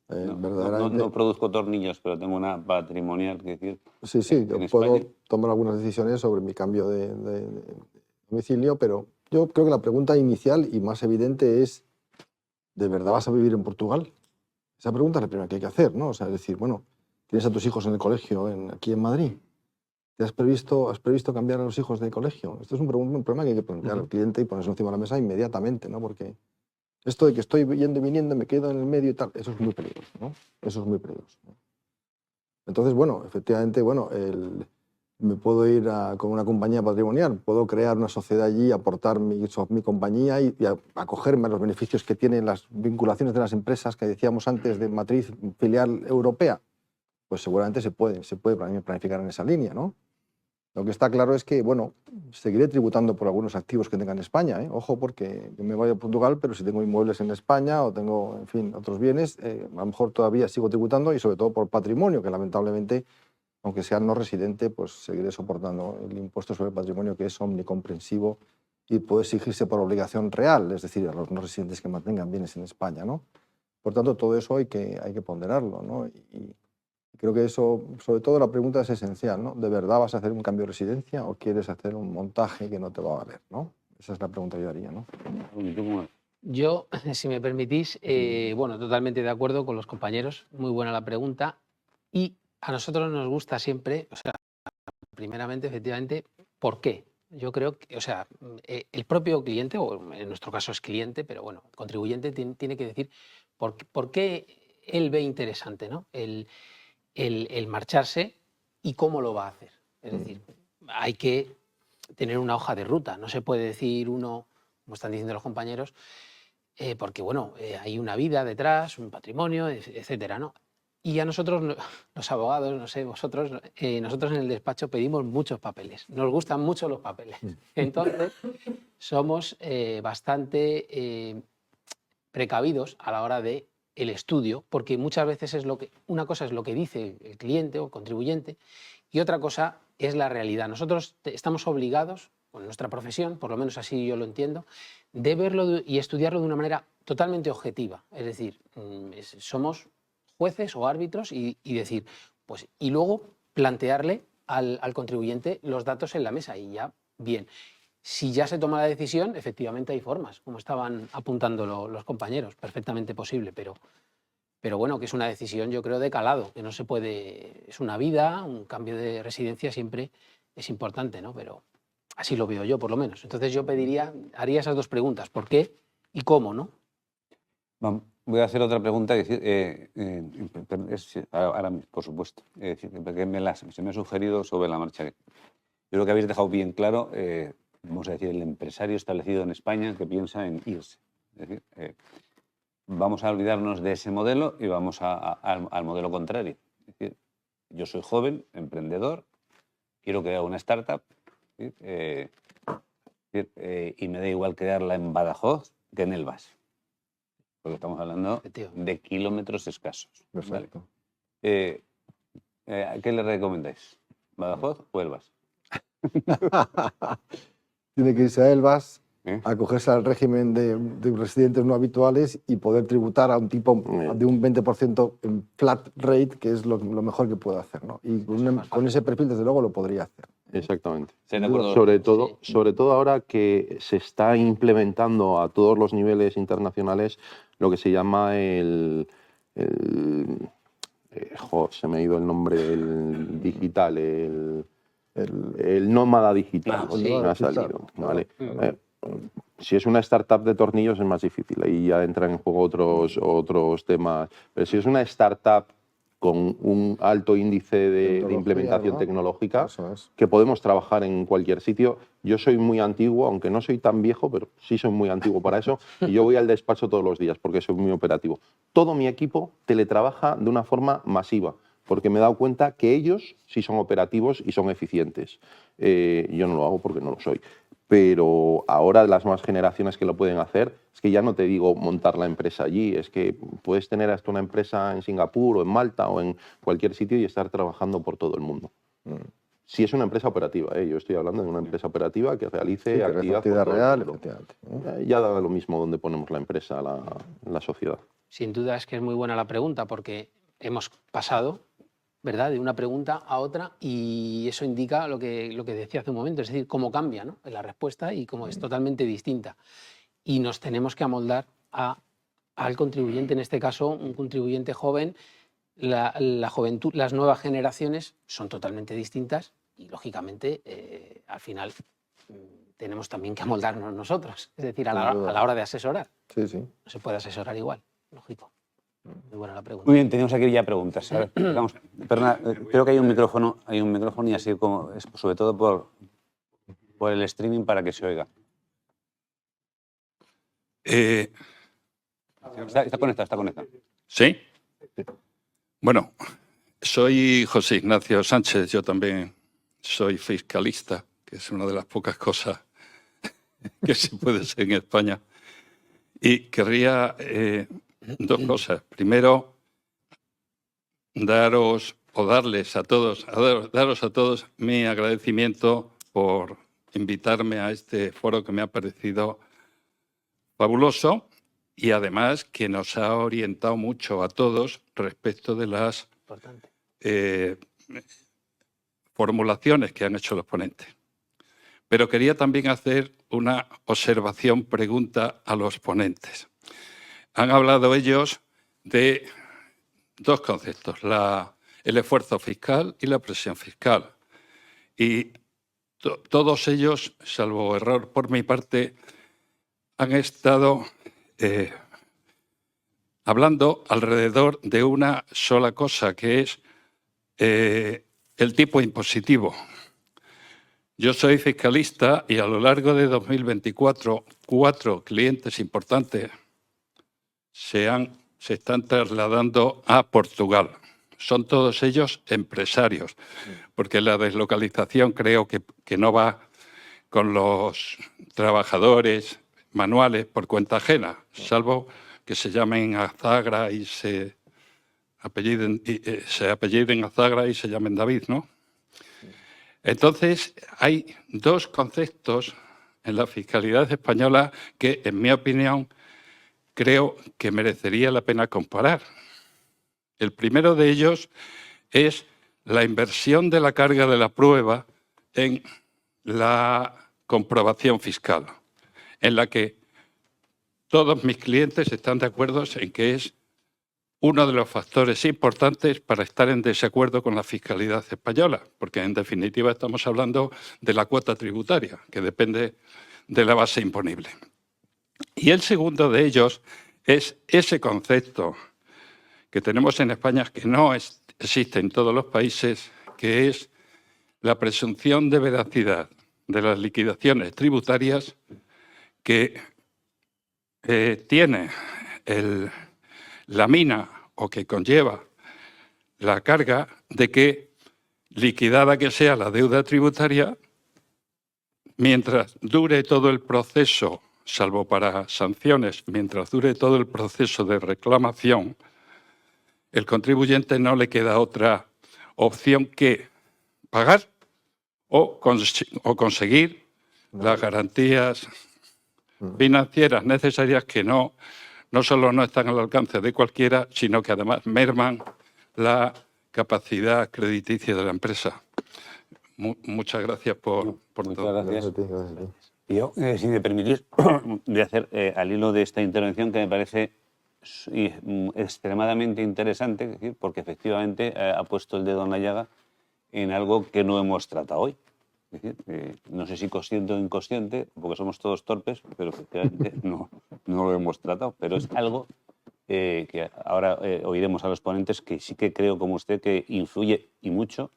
verdaderamente... no produzco tornillos, pero tengo una patrimonial, que decir... Sí, yo puedo tomar algunas decisiones sobre mi cambio de domicilio, pero yo creo que la pregunta inicial y más evidente es, ¿de verdad vas a vivir en Portugal? Esa pregunta es la primera que hay que hacer, ¿no? O sea, es decir, bueno, ¿tienes a tus hijos en el colegio aquí en Madrid? ¿Te has previsto cambiar a los hijos de colegio? Esto es un problema que hay que plantear al cliente y ponerse encima de la mesa inmediatamente, ¿no? Porque esto de que estoy yendo y viniendo, me quedo en el medio y tal, eso es muy peligroso, ¿no? Eso es muy peligroso, ¿no? Entonces, bueno, efectivamente, me puedo ir con una compañía patrimonial, puedo crear una sociedad allí, aportar mi compañía y acogerme a los beneficios que tienen las vinculaciones de las empresas que decíamos antes de matriz filial europea. Pues seguramente se puede planificar en esa línea, ¿no? Lo que está claro es que, bueno, seguiré tributando por algunos activos que tenga en España, ¿eh? Ojo, porque yo me voy a Portugal, pero si tengo inmuebles en España o tengo, en fin, otros bienes, a lo mejor todavía sigo tributando y sobre todo por patrimonio, que lamentablemente, aunque sea no residente, pues seguiré soportando el impuesto sobre el patrimonio, que es omnicomprensivo y puede exigirse por obligación real, es decir, a los no residentes que mantengan bienes en España, ¿no? Por tanto, todo eso hay que ponderarlo, ¿no? Y creo que eso, sobre todo la pregunta es esencial, ¿no? ¿De verdad vas a hacer un cambio de residencia o quieres hacer un montaje que no te va a valer, ¿no? Esa es la pregunta que yo haría, ¿no? Yo, si me permitís, bueno, totalmente de acuerdo con los compañeros, muy buena la pregunta. Y a nosotros nos gusta siempre, o sea, primeramente, efectivamente, ¿por qué? Yo creo que, o sea, el propio cliente, o en nuestro caso es cliente, pero bueno, el contribuyente tiene que decir por qué él ve interesante, ¿no? El marcharse y cómo lo va a hacer. Es decir, hay que tener una hoja de ruta. No se puede decir uno, como están diciendo los compañeros, porque bueno, hay una vida detrás, un patrimonio, etcétera, ¿no? Y a nosotros, los abogados, no sé, vosotros, nosotros en el despacho pedimos muchos papeles. Nos gustan mucho los papeles. Entonces, somos bastante precavidos a la hora de el estudio, porque muchas veces una cosa es lo que dice el cliente o el contribuyente y otra cosa es la realidad. Nosotros estamos obligados, con nuestra profesión, por lo menos así yo lo entiendo, de verlo y estudiarlo de una manera totalmente objetiva. Es decir, somos jueces o árbitros y decir, pues, y luego plantearle al contribuyente los datos en la mesa y ya, bien. Si ya se toma la decisión, efectivamente hay formas, como estaban apuntando los compañeros, perfectamente posible, pero bueno, que es una decisión, yo creo, de calado, que no se puede, es una vida, un cambio de residencia siempre es importante, ¿no? Pero así lo veo yo, por lo menos. Entonces yo haría esas dos preguntas, ¿por qué y cómo, no? Voy a hacer otra pregunta, ahora mismo, por supuesto, porque se me ha sugerido sobre la marcha. Yo creo que habéis dejado bien claro, vamos a decir, el empresario establecido en España que piensa en irse. Es decir, vamos a olvidarnos de ese modelo y vamos al modelo contrario. Es decir, yo soy joven, emprendedor, quiero crear una startup y me da igual crearla en Badajoz que en Elvas. Porque estamos hablando de kilómetros escasos. Perfecto. ¿Qué le recomendáis? ¿Badajoz o Elvas? Tiene que irse a Elvas, ¿Eh? acogerse al régimen de residentes no habituales y poder tributar a un tipo de un 20% en flat rate, que es lo mejor que puede hacer, ¿no? Y con ese perfil, desde luego, lo podría hacer. Exactamente. Acuerdo, Sobre todo ahora que se está implementando a todos los niveles internacionales lo que se llama se me ha ido el nombre, el digital, el nómada digital. Me ha salido, ¿vale? Si es una startup de tornillos es más difícil, ahí ya entran en juego otros temas. Pero si es una startup con un alto índice de implementación tecnológica, que podemos trabajar en cualquier sitio. Yo soy muy antiguo, aunque no soy tan viejo, pero sí soy muy antiguo para eso, y yo voy al despacho todos los días porque soy muy operativo. Todo mi equipo teletrabaja de una forma masiva, porque me he dado cuenta que ellos sí son operativos y son eficientes. Yo no lo hago porque no lo soy. Pero ahora las nuevas generaciones que lo pueden hacer, es que ya no te digo montar la empresa allí, es que puedes tener hasta una empresa en Singapur o en Malta o en cualquier sitio y estar trabajando por todo el mundo. Si es una empresa operativa, yo estoy hablando de una empresa operativa que realice actividad real, efectivamente. Ya da lo mismo donde ponemos la empresa, la sociedad. Sin duda es que es muy buena la pregunta, porque hemos pasado, ¿verdad?, de una pregunta a otra y eso indica lo que decía hace un momento, es decir, cómo cambia, ¿no?, la respuesta y cómo es totalmente distinta. Y nos tenemos que amoldar al contribuyente, en este caso un contribuyente joven. La juventud, las nuevas generaciones son totalmente distintas y lógicamente al final tenemos también que amoldarnos nosotros, es decir, a la hora de asesorar. Sí, sí. No se puede asesorar igual, lógico. Muy buena la pregunta. Muy bien, tenemos aquí ya preguntas. A ver, perdona, creo que hay un micrófono y así como, sobre todo por el streaming para que se oiga. Está conectado. ¿Sí? Bueno, soy José Ignacio Sánchez, yo también soy fiscalista, que es una de las pocas cosas que se puede ser en España. Y querría dos cosas. Primero, daros a todos mi agradecimiento por invitarme a este foro que me ha parecido fabuloso y además que nos ha orientado mucho a todos respecto de las formulaciones que han hecho los ponentes. Pero quería también hacer una pregunta a los ponentes. Han hablado ellos de dos conceptos, el esfuerzo fiscal y la presión fiscal. Y todos ellos, salvo error por mi parte, han estado hablando alrededor de una sola cosa, que es el tipo impositivo. Yo soy fiscalista y a lo largo de 2024, 4 clientes importantes se están trasladando a Portugal. Son todos ellos empresarios, porque la deslocalización creo que no va con los trabajadores manuales por cuenta ajena, salvo que se llamen Azagra y se apelliden Azagra y se llamen David, ¿no? Entonces, hay dos conceptos en la fiscalidad española que, en mi opinión, creo que merecería la pena comparar. El primero de ellos es la inversión de la carga de la prueba en la comprobación fiscal, en la que todos mis clientes están de acuerdo en que es uno de los factores importantes para estar en desacuerdo con la fiscalidad española, porque en definitiva estamos hablando de la cuota tributaria, que depende de la base imponible. Y el segundo de ellos es ese concepto que tenemos en España, que no existe en todos los países, que es la presunción de veracidad de las liquidaciones tributarias que tiene la mina o que conlleva la carga de que, liquidada que sea la deuda tributaria, mientras dure todo el proceso, salvo para sanciones, mientras dure todo el proceso de reclamación, el contribuyente no le queda otra opción que pagar o conseguir las garantías financieras necesarias que no solo no están al alcance de cualquiera, sino que además merman la capacidad crediticia de la empresa. Muchas gracias por todo. Gracias. Y yo, si me permitís, voy a hacer al hilo de esta intervención que me parece extremadamente interesante, es decir, porque efectivamente ha puesto el dedo en la llaga en algo que no hemos tratado hoy. Es decir, no sé si consciente o inconsciente, porque somos todos torpes, pero efectivamente no lo hemos tratado. Pero es algo que ahora oiremos a los ponentes, que sí que creo, como usted, que influye y mucho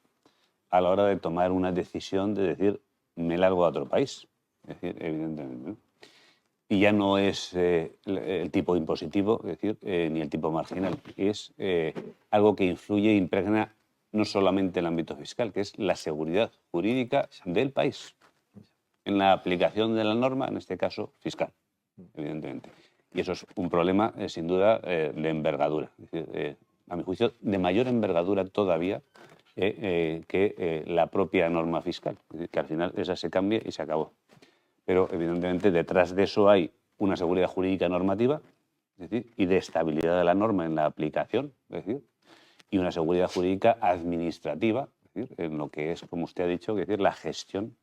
a la hora de tomar una decisión de decir, me largo a otro país. Es decir, evidentemente, ¿no? Y ya no es el tipo impositivo, es decir, ni el tipo marginal. Es algo que influye e impregna no solamente el ámbito fiscal, que es la seguridad jurídica del país, en la aplicación de la norma, en este caso fiscal, evidentemente. Y eso es un problema, sin duda, de envergadura. Es decir, a mi juicio, de mayor envergadura todavía que la propia norma fiscal, es decir, que al final esa se cambia y se acabó. Pero, evidentemente, detrás de eso hay una seguridad jurídica normativa, es decir, y de estabilidad de la norma en la aplicación, es decir, y una seguridad jurídica administrativa, es decir, en lo que es, como usted ha dicho, es decir, la gestión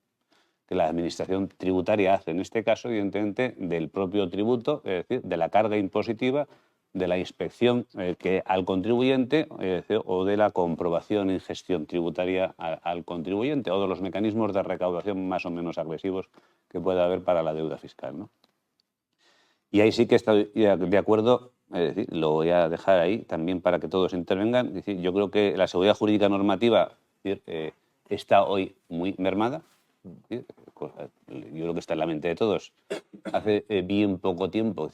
que la administración tributaria hace, en este caso, evidentemente, del propio tributo, es decir, de la carga impositiva, de la inspección que al contribuyente, o de la comprobación en gestión tributaria al contribuyente, o de los mecanismos de recaudación más o menos agresivos que pueda haber para la deuda fiscal, ¿no? Y ahí sí que estoy de acuerdo. Es decir, lo voy a dejar ahí también para que todos intervengan. Es decir, yo creo que la seguridad jurídica normativa está hoy muy mermada. Yo creo que está en la mente de todos. Hace bien poco tiempo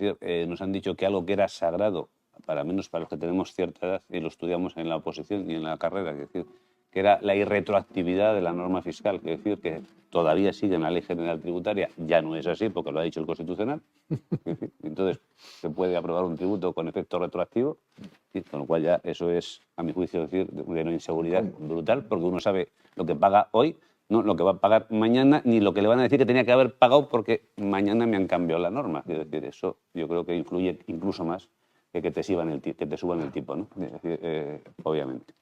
nos han dicho que algo que era sagrado, para menos para los que tenemos cierta edad y lo estudiamos en la oposición y en la carrera, es decir, que era la irretroactividad de la norma fiscal, es decir, que todavía sigue en la Ley General Tributaria, ya no es así porque lo ha dicho el Constitucional. Entonces, se puede aprobar un tributo con efecto retroactivo, con lo cual ya eso es, a mi juicio, decir, de una inseguridad brutal, porque uno sabe lo que paga hoy, no lo que va a pagar mañana, ni lo que le van a decir que tenía que haber pagado porque mañana me han cambiado la norma. Es decir, eso yo creo que influye incluso más que te suban el tipo, ¿no? Es decir, obviamente.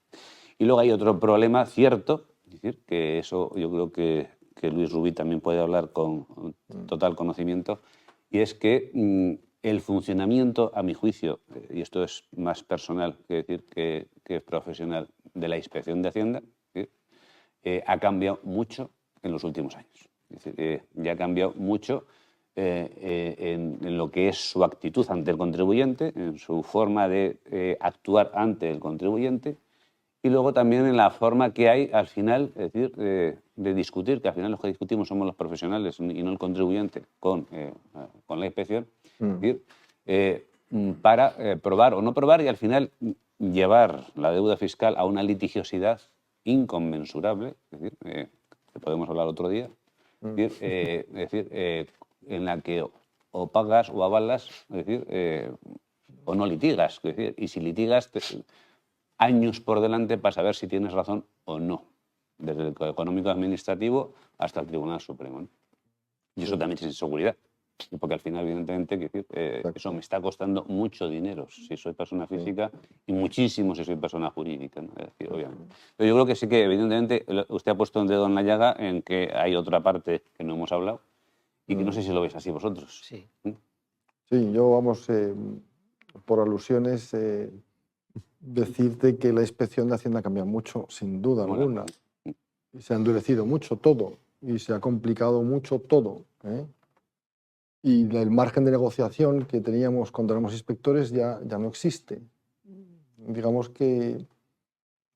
Y luego hay otro problema cierto, es decir, que eso yo creo que Luis Rubí también puede hablar con total conocimiento, y es que el funcionamiento, a mi juicio, y esto es más personal que decir que profesional, de la Inspección de Hacienda, ha cambiado mucho en los últimos años. Es decir, ya ha cambiado mucho en lo que es su actitud ante el contribuyente, en su forma de actuar ante el contribuyente, y luego también en la forma que hay al final, es decir, de discutir, que al final los que discutimos somos los profesionales y no el contribuyente con la inspección, es decir, para probar o no probar y al final llevar la deuda fiscal a una litigiosidad inconmensurable, es decir, que podemos hablar otro día, es decir, en la que o pagas o avalas, es decir, o no litigas, es decir, y si litigas, años por delante para saber si tienes razón o no, desde el económico administrativo hasta el Tribunal Supremo, ¿no? Y eso también es inseguridad, porque al final, evidentemente, eso me está costando mucho dinero si soy persona física y muchísimo si soy persona jurídica, ¿no? Es decir, obviamente. Pero yo creo que sí que, evidentemente, usted ha puesto un dedo en la llaga en que hay otra parte que no hemos hablado y que no sé si lo veis así vosotros. Sí. Sí, yo, vamos, por alusiones, decirte que la inspección de Hacienda ha cambiado mucho, sin duda alguna. Y se ha endurecido mucho todo y se ha complicado mucho todo, ¿eh? Y el margen de negociación que teníamos cuando éramos inspectores ya no existe. Digamos que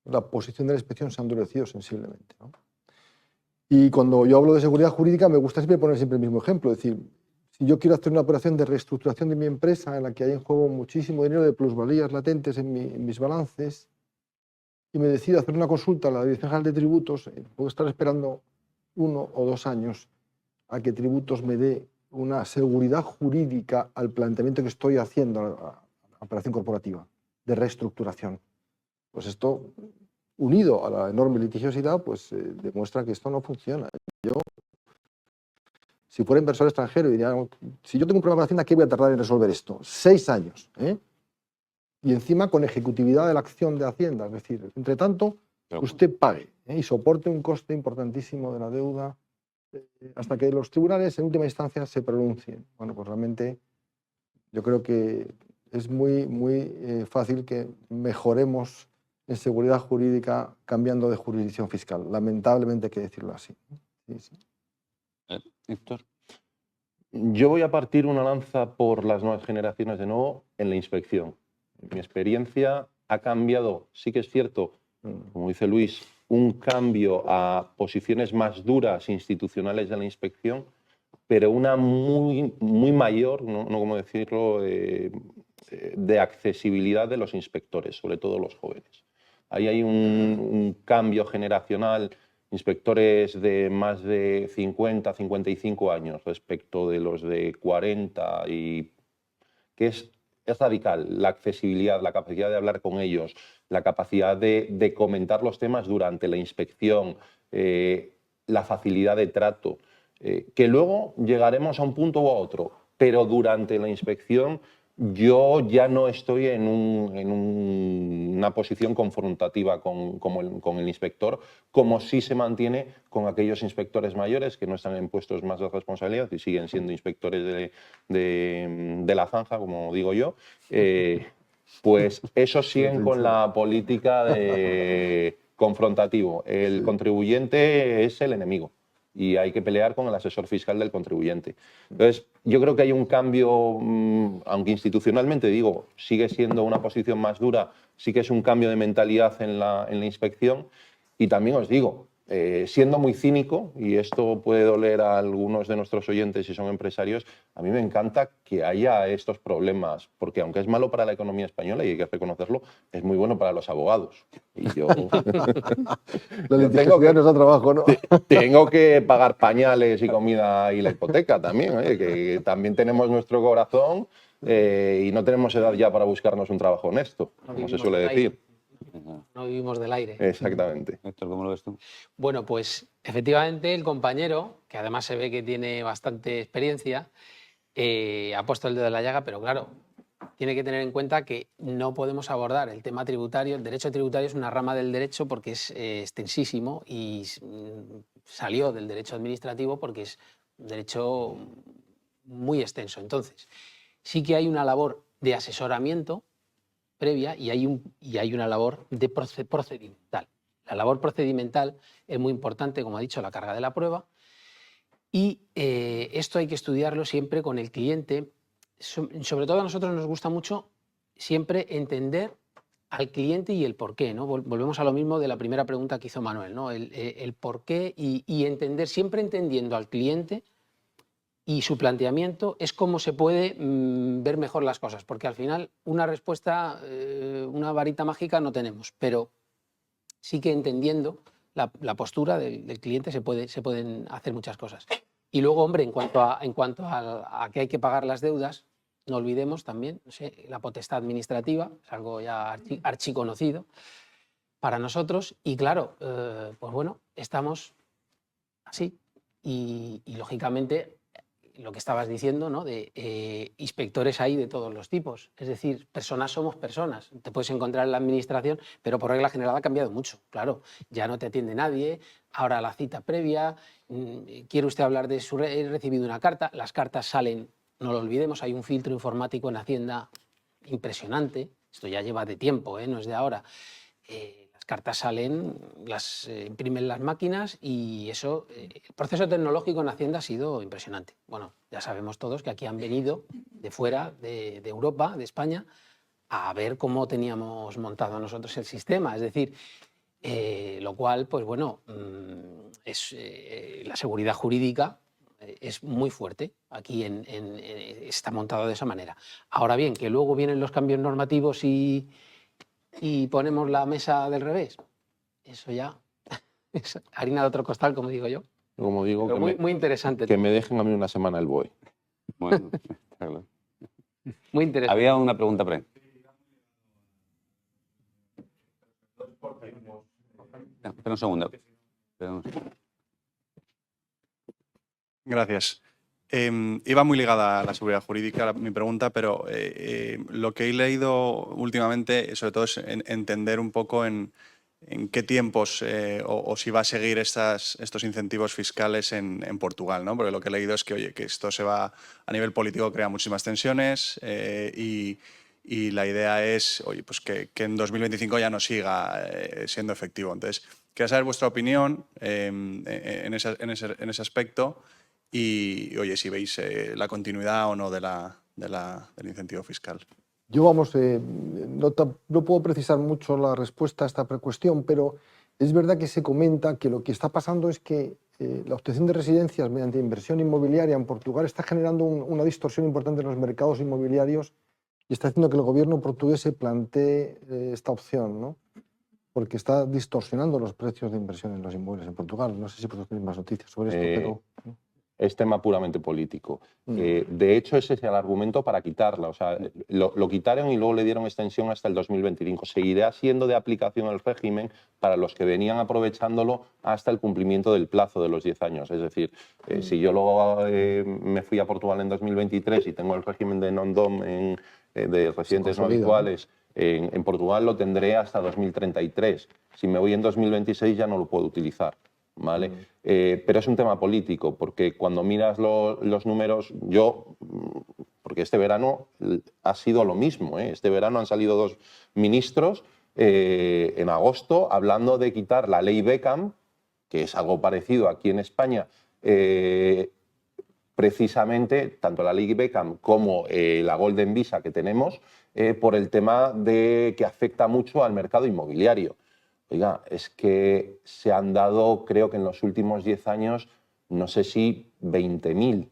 la posición de la inspección se ha endurecido sensiblemente, ¿no? Y cuando yo hablo de seguridad jurídica me gusta siempre poner siempre el mismo ejemplo, es decir, si yo quiero hacer una operación de reestructuración de mi empresa en la que hay en juego muchísimo dinero de plusvalías latentes en mis balances y me decido hacer una consulta a la Dirección General de Tributos, puedo estar esperando 1 o 2 años a que Tributos me dé una seguridad jurídica al planteamiento que estoy haciendo a la operación corporativa de reestructuración. Pues esto, unido a la enorme litigiosidad, pues demuestra que esto no funciona. Yo, si fuera inversor extranjero, diría, si yo tengo un problema de Hacienda, ¿qué voy a tardar en resolver esto? 6 años, ¿eh? Y encima con ejecutividad de la acción de Hacienda, es decir, entre tanto, usted pague, ¿eh? Y soporte un coste importantísimo de la deuda hasta que los tribunales en última instancia se pronuncien. Bueno, pues realmente yo creo que es muy fácil que mejoremos en seguridad jurídica cambiando de jurisdicción fiscal. Lamentablemente hay que decirlo así. Sí, sí. Héctor. Yo voy a partir una lanza por las nuevas generaciones de nuevo en la inspección. Mi experiencia ha cambiado, sí que es cierto, como dice Luis, un cambio a posiciones más duras institucionales de la inspección, pero una muy mayor, no cómo decirlo, de accesibilidad de los inspectores, sobre todo los jóvenes. Ahí hay un cambio generacional, inspectores de más de 50, 55 años respecto de los de 40, y que es radical. La accesibilidad, la capacidad de hablar con ellos, la capacidad de comentar los temas durante la inspección, la facilidad de trato, que luego llegaremos a un punto u a otro, pero durante la inspección yo ya no estoy en una posición confrontativa con el inspector, como sí se mantiene con aquellos inspectores mayores que no están en puestos más de responsabilidad y siguen siendo inspectores de la zanja, como digo yo. Pues esos siguen con la política de confrontativo. El contribuyente es el enemigo y hay que pelear con el asesor fiscal del contribuyente. Entonces, yo creo que hay un cambio, aunque institucionalmente, digo, sigue siendo una posición más dura, sí que es un cambio de mentalidad en la inspección. Y también os digo, siendo muy cínico, y esto puede doler a algunos de nuestros oyentes si son empresarios, a mí me encanta que haya estos problemas, porque aunque es malo para la economía española, y hay que reconocerlo, es muy bueno para los abogados. Y yo La litigiosidad nos da trabajo, ¿no? tengo que pagar pañales y comida y la hipoteca también, que también tenemos nuestro corazón y no tenemos edad ya para buscarnos un trabajo honesto, como se suele decir. No vivimos del aire. Exactamente. Héctor, ¿cómo lo ves tú? Bueno, pues efectivamente el compañero, que además se ve que tiene bastante experiencia, ha puesto el dedo en la llaga, pero claro, tiene que tener en cuenta que no podemos abordar el tema tributario. El derecho tributario es una rama del derecho porque es extensísimo y salió del derecho administrativo porque es un derecho muy extenso. Entonces, sí que hay una labor de asesoramiento previa y hay una labor de procedimental. La labor procedimental es muy importante, como ha dicho, la carga de la prueba, y esto hay que estudiarlo siempre con el cliente. Sobre todo a nosotros nos gusta mucho siempre entender al cliente y el por qué, ¿no? Volvemos a lo mismo de la primera pregunta que hizo Manuel, ¿no? El por qué y entender, siempre entendiendo al cliente y su planteamiento es cómo se puede ver mejor las cosas, porque al final una respuesta, una varita mágica no tenemos, pero sí que entendiendo la postura del cliente se pueden hacer muchas cosas. Y luego, hombre, en cuanto a que hay que pagar las deudas, no olvidemos también, no sé, la potestad administrativa, es algo ya archiconocido para nosotros, y claro, pues bueno, estamos así, y lógicamente lo que estabas diciendo, ¿no? De inspectores hay de todos los tipos. Es decir, personas somos personas. Te puedes encontrar en la administración, pero por regla general ha cambiado mucho. Claro, ya no te atiende nadie. Ahora la cita previa. ¿Quiere usted hablar de he recibido una carta? Las cartas salen, no lo olvidemos, hay un filtro informático en Hacienda impresionante. Esto ya lleva de tiempo, no es de ahora. Las cartas salen, las imprimen las máquinas y eso, el proceso tecnológico en Hacienda ha sido impresionante. Bueno, ya sabemos todos que aquí han venido de fuera, de Europa, de España, a ver cómo teníamos montado nosotros el sistema. Es decir, lo cual, pues bueno, la seguridad jurídica es muy fuerte. Aquí está montado de esa manera. Ahora bien, que luego vienen los cambios normativos y ponemos la mesa del revés, eso ya es harina de otro costal, como digo yo. Como digo, Pero muy interesante. que me dejen a mí una semana el BOE. Bueno, está claro. Muy interesante. Había una pregunta por ahí. Espera un segundo. Gracias. Iba muy ligada a la seguridad jurídica mi pregunta, pero lo que he leído últimamente, sobre todo, es entender un poco en qué tiempos o si va a seguir estos incentivos fiscales en Portugal, ¿no? Porque lo que he leído es que, oye, que esto se va a nivel político, crea muchísimas tensiones y la idea es, oye, pues que en 2025 ya no siga siendo efectivo. Entonces, quería saber vuestra opinión en ese aspecto. Y, oye, si veis la continuidad o no del incentivo fiscal. Yo, vamos, no puedo precisar mucho la respuesta a esta cuestión, pero es verdad que se comenta que lo que está pasando es que la obtención de residencias mediante inversión inmobiliaria en Portugal está generando una distorsión importante en los mercados inmobiliarios y está haciendo que el gobierno portugués se plantee esta opción, ¿no? Porque está distorsionando los precios de inversión en los inmuebles en Portugal. No sé si vosotros tenéis más noticias sobre esto, pero... Es tema puramente político. De hecho, ese es el argumento para quitarla. O sea, lo quitaron y luego le dieron extensión hasta el 2025. Seguirá siendo de aplicación el régimen para los que venían aprovechándolo hasta el cumplimiento del plazo de los 10 años. Es decir, si yo luego me fui a Portugal en 2023 y tengo el régimen de non-dom de residentes no habituales, en Portugal lo tendré hasta 2033. Si me voy en 2026 ya no lo puedo utilizar. ¿Vale? Pero es un tema político, porque cuando miras los números, porque este verano ha sido lo mismo, este verano han salido dos ministros en agosto hablando de quitar la ley Beckham, que es algo parecido aquí en España, precisamente tanto la ley Beckham como la Golden Visa que tenemos, por el tema de que afecta mucho al mercado inmobiliario. Oiga, es que se han dado, creo que en los últimos 10 años, no sé si 20.000.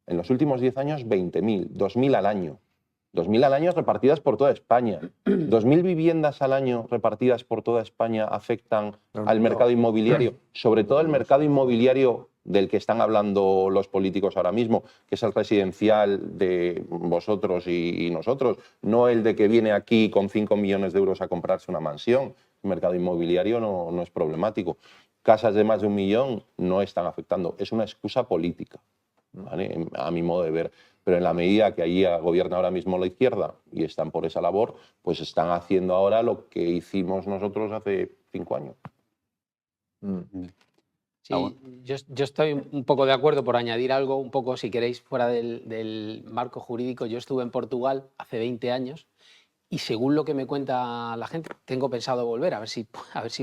En los últimos 10 años, 20.000, 2.000 al año. 2.000 al año repartidas por toda España. 2.000 viviendas al año repartidas por toda España afectan al mercado inmobiliario, sobre todo el mercado inmobiliario del que están hablando los políticos ahora mismo, que es el residencial de vosotros y nosotros, no el de que viene aquí con 5 millones de euros a comprarse una mansión. El mercado inmobiliario no es problemático. Casas de más de 1 millón no están afectando. Es una excusa política, ¿vale? A mi modo de ver. Pero en la medida que allí gobierna ahora mismo la izquierda y están por esa labor, pues están haciendo ahora lo que hicimos nosotros hace 5 años. Sí, yo estoy un poco de acuerdo, por añadir algo, un poco, si queréis, fuera del marco jurídico. Yo estuve en Portugal hace 20 años y según lo que me cuenta la gente, tengo pensado volver, a ver si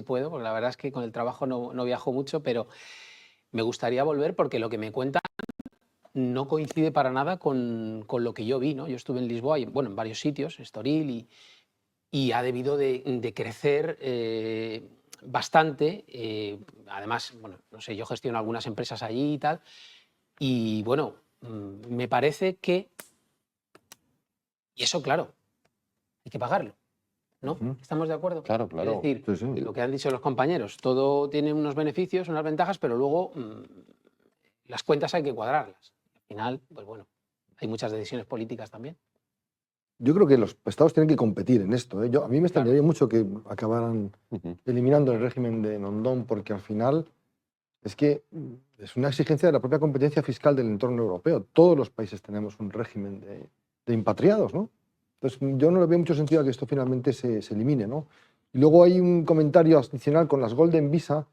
puedo, porque la verdad es que con el trabajo no viajo mucho, pero me gustaría volver porque lo que me cuentan no coincide para nada con lo que yo vi, ¿no? Yo estuve en Lisboa, en varios sitios, Estoril, y ha debido de crecer bastante. Además, no sé, yo gestiono algunas empresas allí y tal, y me parece que, y eso claro, hay que pagarlo, ¿no? Ujú. ¿Estamos de acuerdo? Claro, claro. Es decir, Sí, sí. lo que han dicho los compañeros, todo tiene unos beneficios, unas ventajas, pero luego las cuentas hay que cuadrarlas. Al final, pues bueno, hay muchas decisiones políticas también. Yo creo que los estados tienen que competir en esto, ¿eh? A mí me extrañaría mucho que acabaran eliminando el régimen de non-dom, porque al final es que es una exigencia de la propia competencia fiscal del entorno europeo. Todos los países tenemos un régimen de impatriados, ¿no? Entonces, yo no le veo mucho sentido a que esto finalmente se elimine, ¿no? Y luego hay un comentario adicional con las Golden Visa.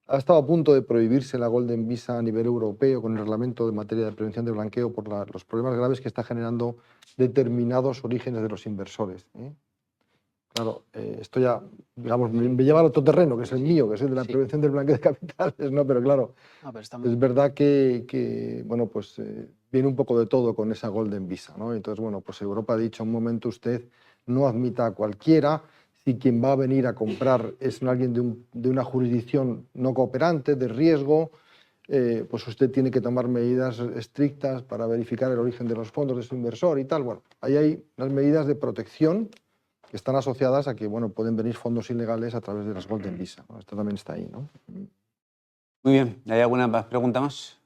Ha estado a punto de prohibirse la Golden Visa a nivel europeo con el reglamento de materia de prevención de blanqueo por los problemas graves que está generando determinados orígenes de los inversores, ¿eh? Claro, esto ya, digamos, me lleva al otro terreno, que es el mío, que es el de la prevención del blanqueo de capitales, ¿no? Pero claro, es verdad que bueno, pues viene un poco de todo con esa Golden Visa, ¿no? Entonces, bueno, pues Europa ha dicho, un momento usted no admita a cualquiera, si quien va a venir a comprar es alguien de una jurisdicción no cooperante, de riesgo, pues usted tiene que tomar medidas estrictas para verificar el origen de los fondos de su inversor y tal. Bueno, ahí hay unas medidas de protección que están asociadas a que, bueno, pueden venir fondos ilegales a través de las Golden Visa, ¿no? Esto también está ahí, ¿no? Muy bien, ¿hay alguna más pregunta más?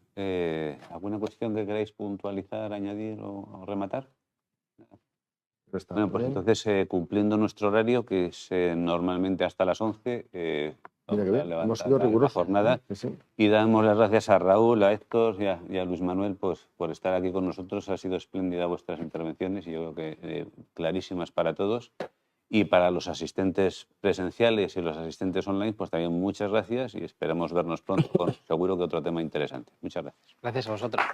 ¿Alguna cuestión que queráis puntualizar, añadir o rematar? Está Bueno, pues bien. entonces, cumpliendo nuestro horario, que es normalmente hasta las 11, Mira vamos que a bien, hemos levantar sido la rigurosos. jornada. Sí, sí. Y damos las gracias a Raúl, a Héctor y a Luis Manuel pues, por estar aquí con nosotros. Ha sido espléndida vuestras intervenciones y yo creo que clarísimas para todos. Y para los asistentes presenciales y los asistentes online, pues también muchas gracias y esperamos vernos pronto con seguro que otro tema interesante. Muchas gracias. Gracias a vosotros.